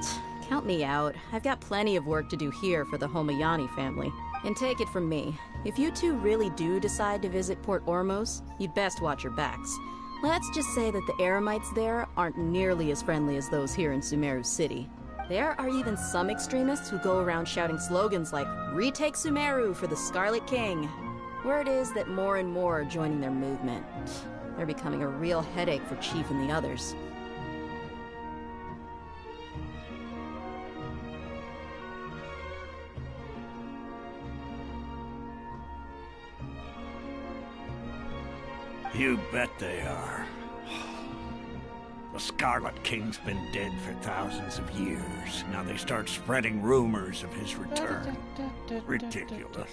Count me out. I've got plenty of work to do here for the Homayani family. And take it from me, if you two really do decide to visit Port Ormos, you'd best watch your backs. Let's just say that the Eremites there aren't nearly as friendly as those here in Sumeru City. There are even some extremists who go around shouting slogans like, "Retake Sumeru for the Scarlet King." Word is that more and more are joining their movement. They're becoming a real headache for Chief and the others. You bet they are. The Scarlet King's been dead for thousands of years. Now they start spreading rumors of his return. Ridiculous.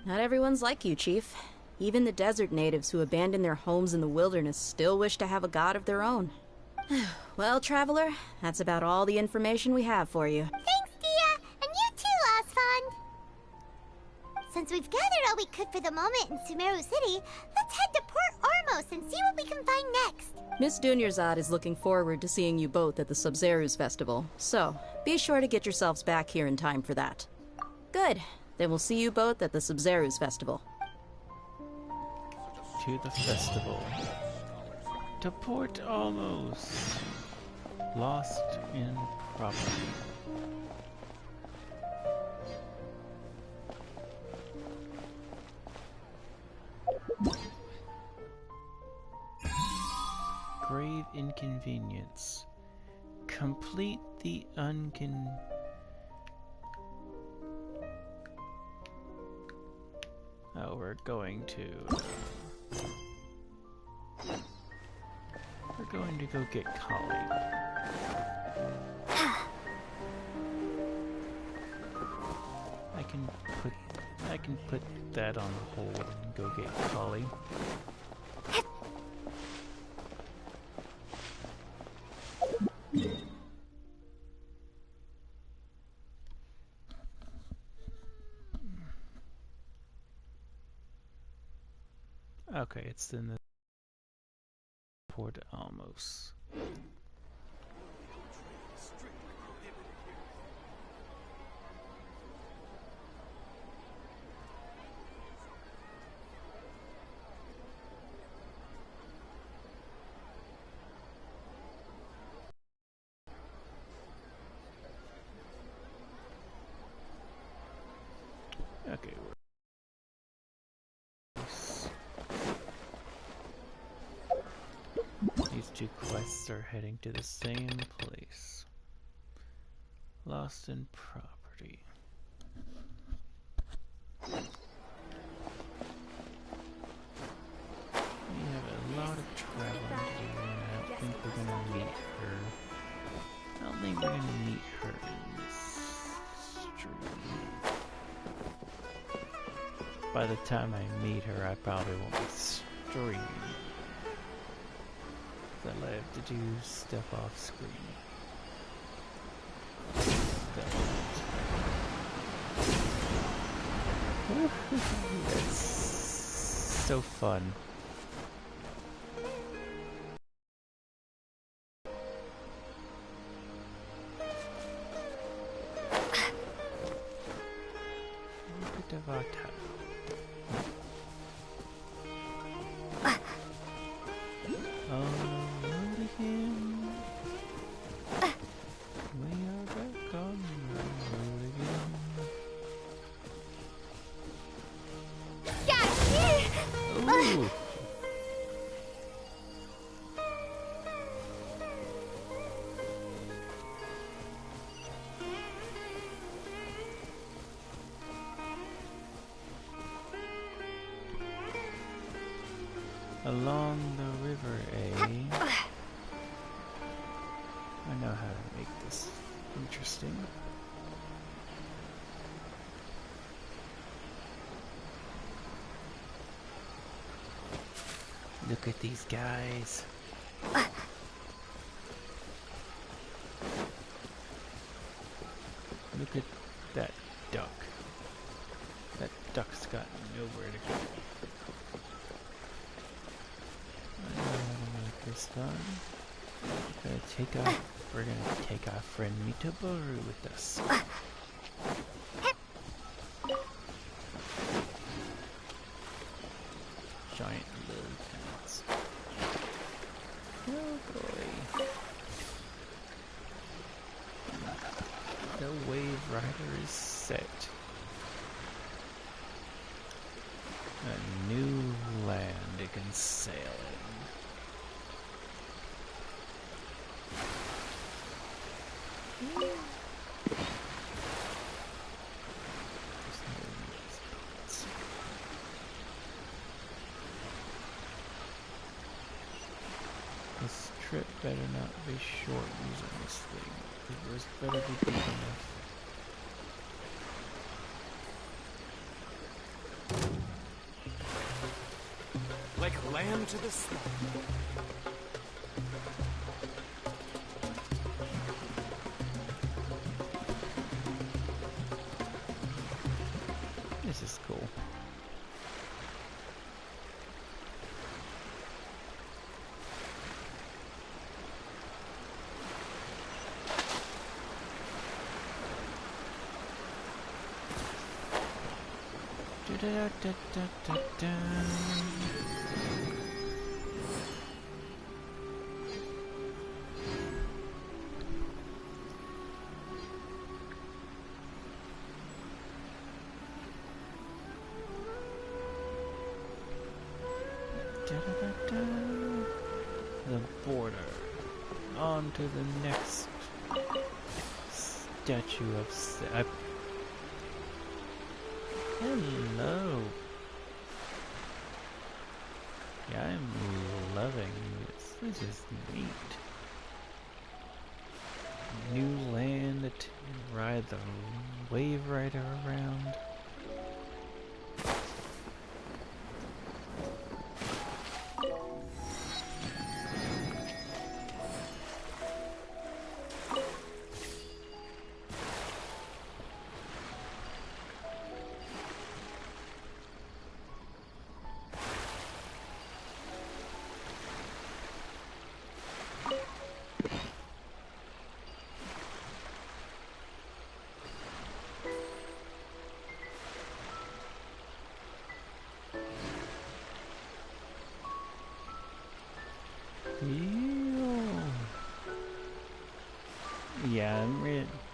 Not everyone's like you, Chief. Even the desert natives who abandoned their homes in the wilderness still wish to have a god of their own. Well, Traveler, that's about all the information we have for you. Thanks, Dia! And you too, Osfond! Since we've gathered all we could for the moment in Sumeru City, let's head to Port Ormos and see what we can find next. Miss Dunyarzad is looking forward to seeing you both at the Sub-Zeru's festival, so be sure to get yourselves back here in time for that. Good. Then we'll see you both at the Sub-Zeru's festival. To the festival. To Port Almost. Lost in property. Grave inconvenience. Complete the Oh, we're going to go get Collie. I can put that on hold and go get Collie. Okay, it's in the Port Almost. Okay, these two quests are heading to the same place. Lost in property. We have a lot of traveling to do, and I don't think we're gonna meet her. I don't think we're gonna meet her in this stream. By the time I meet her, I probably won't be streaming. I have to do stuff off screen. That's so fun. Look at our time. Along the river, eh? I know how to make this interesting. Look at these guys. Look at that duck. That duck's got nowhere to go. This fun. We're gonna take our friend Mitaboru with us. Giant lily pads. Oh boy. The Wave Rider is set. A new land it can sail in. This trip better not be short using this thing. It was better be big enough. Like lamb to the slaughter. This is cool. Da, da, da, da, da. Da-da-da-da. The border. On to the next statue of Hello. Yeah, I'm loving this. This is neat. New land to ride the wave rider around.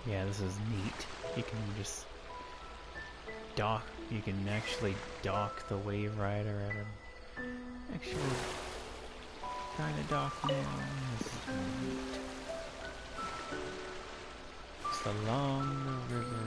Yeah, this is neat. You can just dock. You can actually dock the wave rider at a actually kind of dock now. This is neat. It's along the river.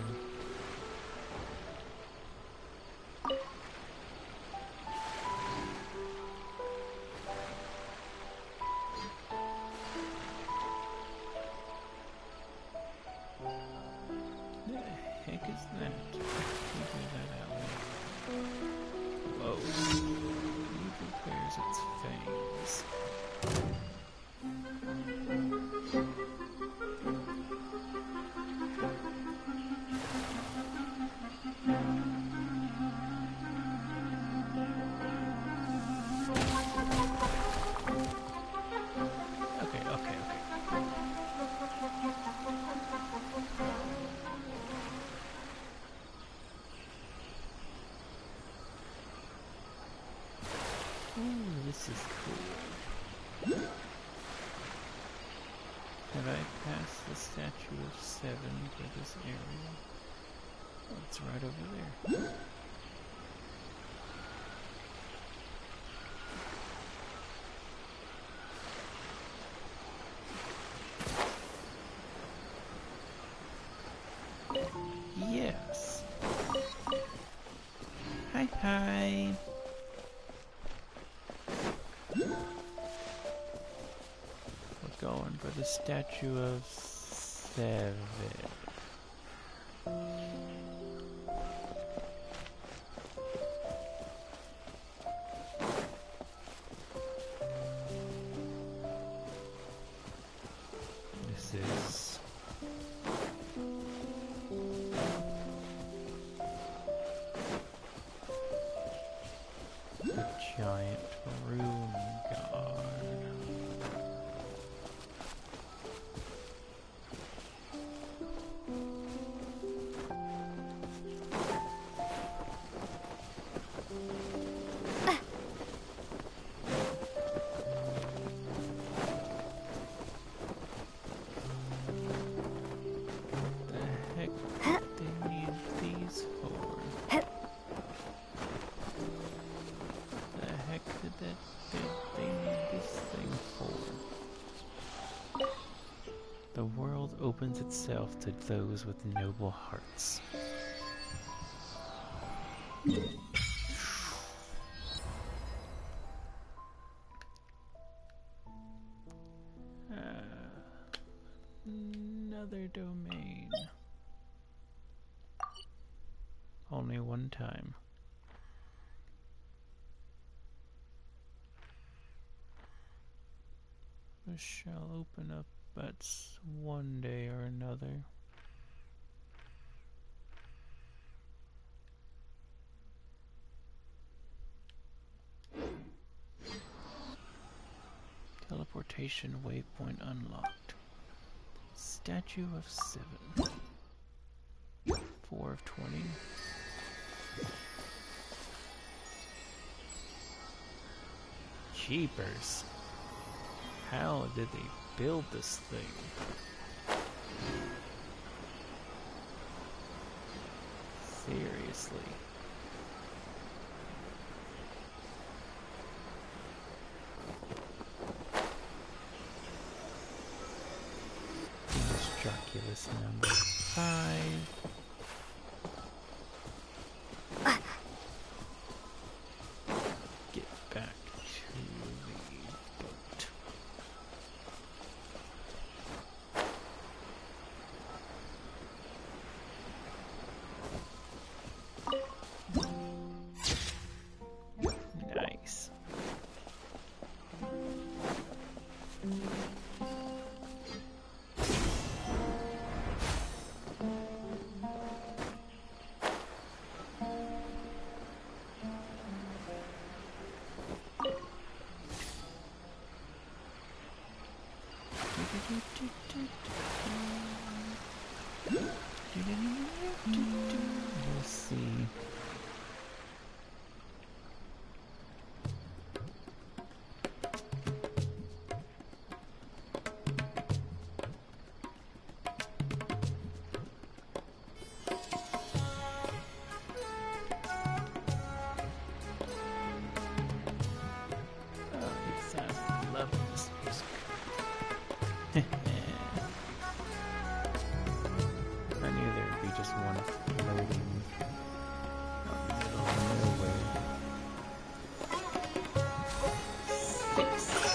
This is cool. Have I passed the statue of 7 for this area? Oh, it's right over there. Yes. Hi, hi. Going for the statue of 7. This is the giant room guard. Opens itself to those with noble hearts. Another domain. Only one time. This shall open up but one day or another. Teleportation waypoint unlocked. Statue of 7. 4 of 20. Jeepers. How did they build this thing? Seriously. this number 5. Get back to the boat. Nice. We'll see. Oh, yes, I love this music. I knew there would be just one floating out in the middle of nowhere. 6.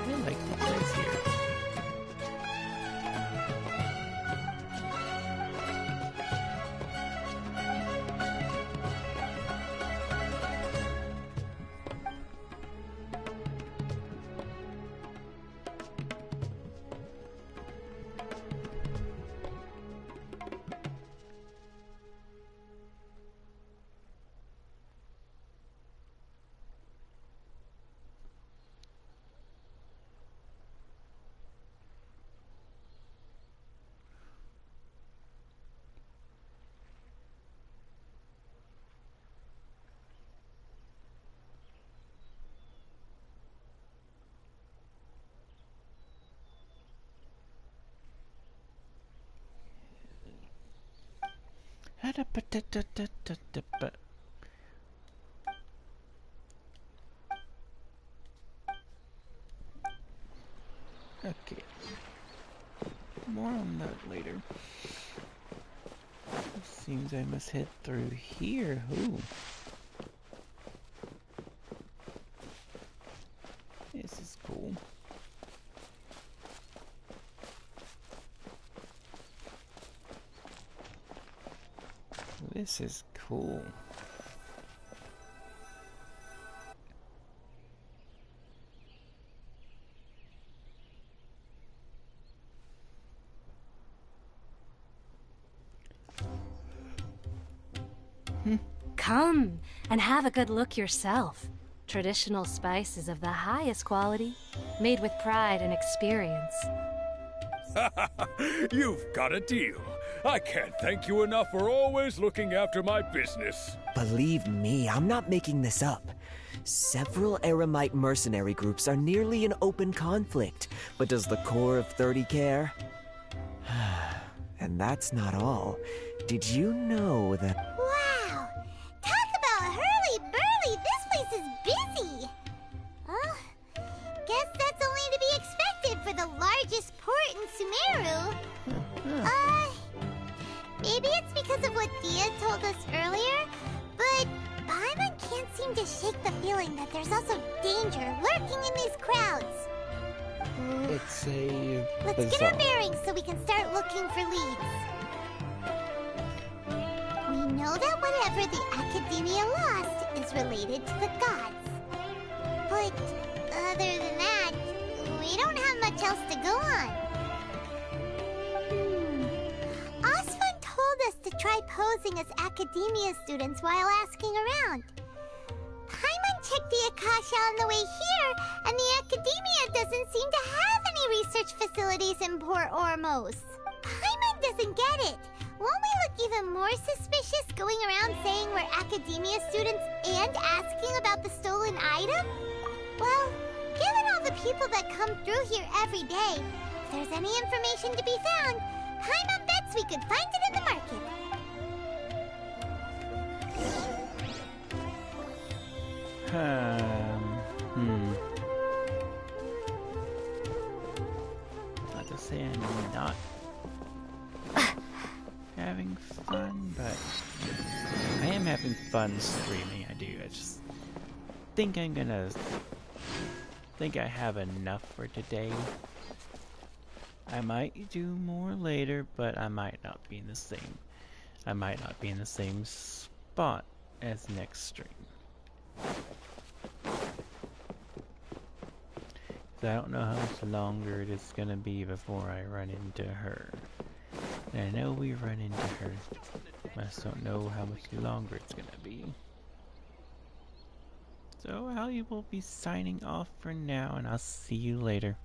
I like the place here. Okay. More on that later. Seems I must head through here. Ooh. This is cool. This is cool. Come and have a good look yourself. Traditional spices of the highest quality, made with pride and experience. You've got a deal. I can't thank you enough for always looking after my business. Believe me, I'm not making this up. Several Eremite mercenary groups are nearly in open conflict, but does the core of 30 care? And that's not all. Did you know that... Wow! Talk about hurly-burly! This place is busy! Well, guess that's only to be expected for the largest port in Sumeru. Maybe it's because of what Dia told us earlier, but Paimon can't seem to shake the feeling that there's also danger lurking in these crowds. It's a Let's get our bearings so we can start looking for leads. We know that whatever the Academia lost is related to the gods. But other than that, we don't have much else to go on. try posing as academia students while asking around. Paimon checked the Akasha on the way here, and the academia doesn't seem to have any research facilities in Port Ormos. Paimon doesn't get it. Won't we look even more suspicious going around saying we're academia students and asking about the stolen item? Well, given all the people that come through here every day, if there's any information to be found, Paimon bets we could find it in the market. Not to say I'm not having fun, but I am having fun streaming. I do. I just think I have enough for today. I might do more later, but I might not be in the same. I might not be in the same spot as next stream. So I don't know how much longer it is gonna be before I run into her. And I know we run into her. I just don't know how much longer it's gonna be. So I will be signing off for now, and I'll see you later.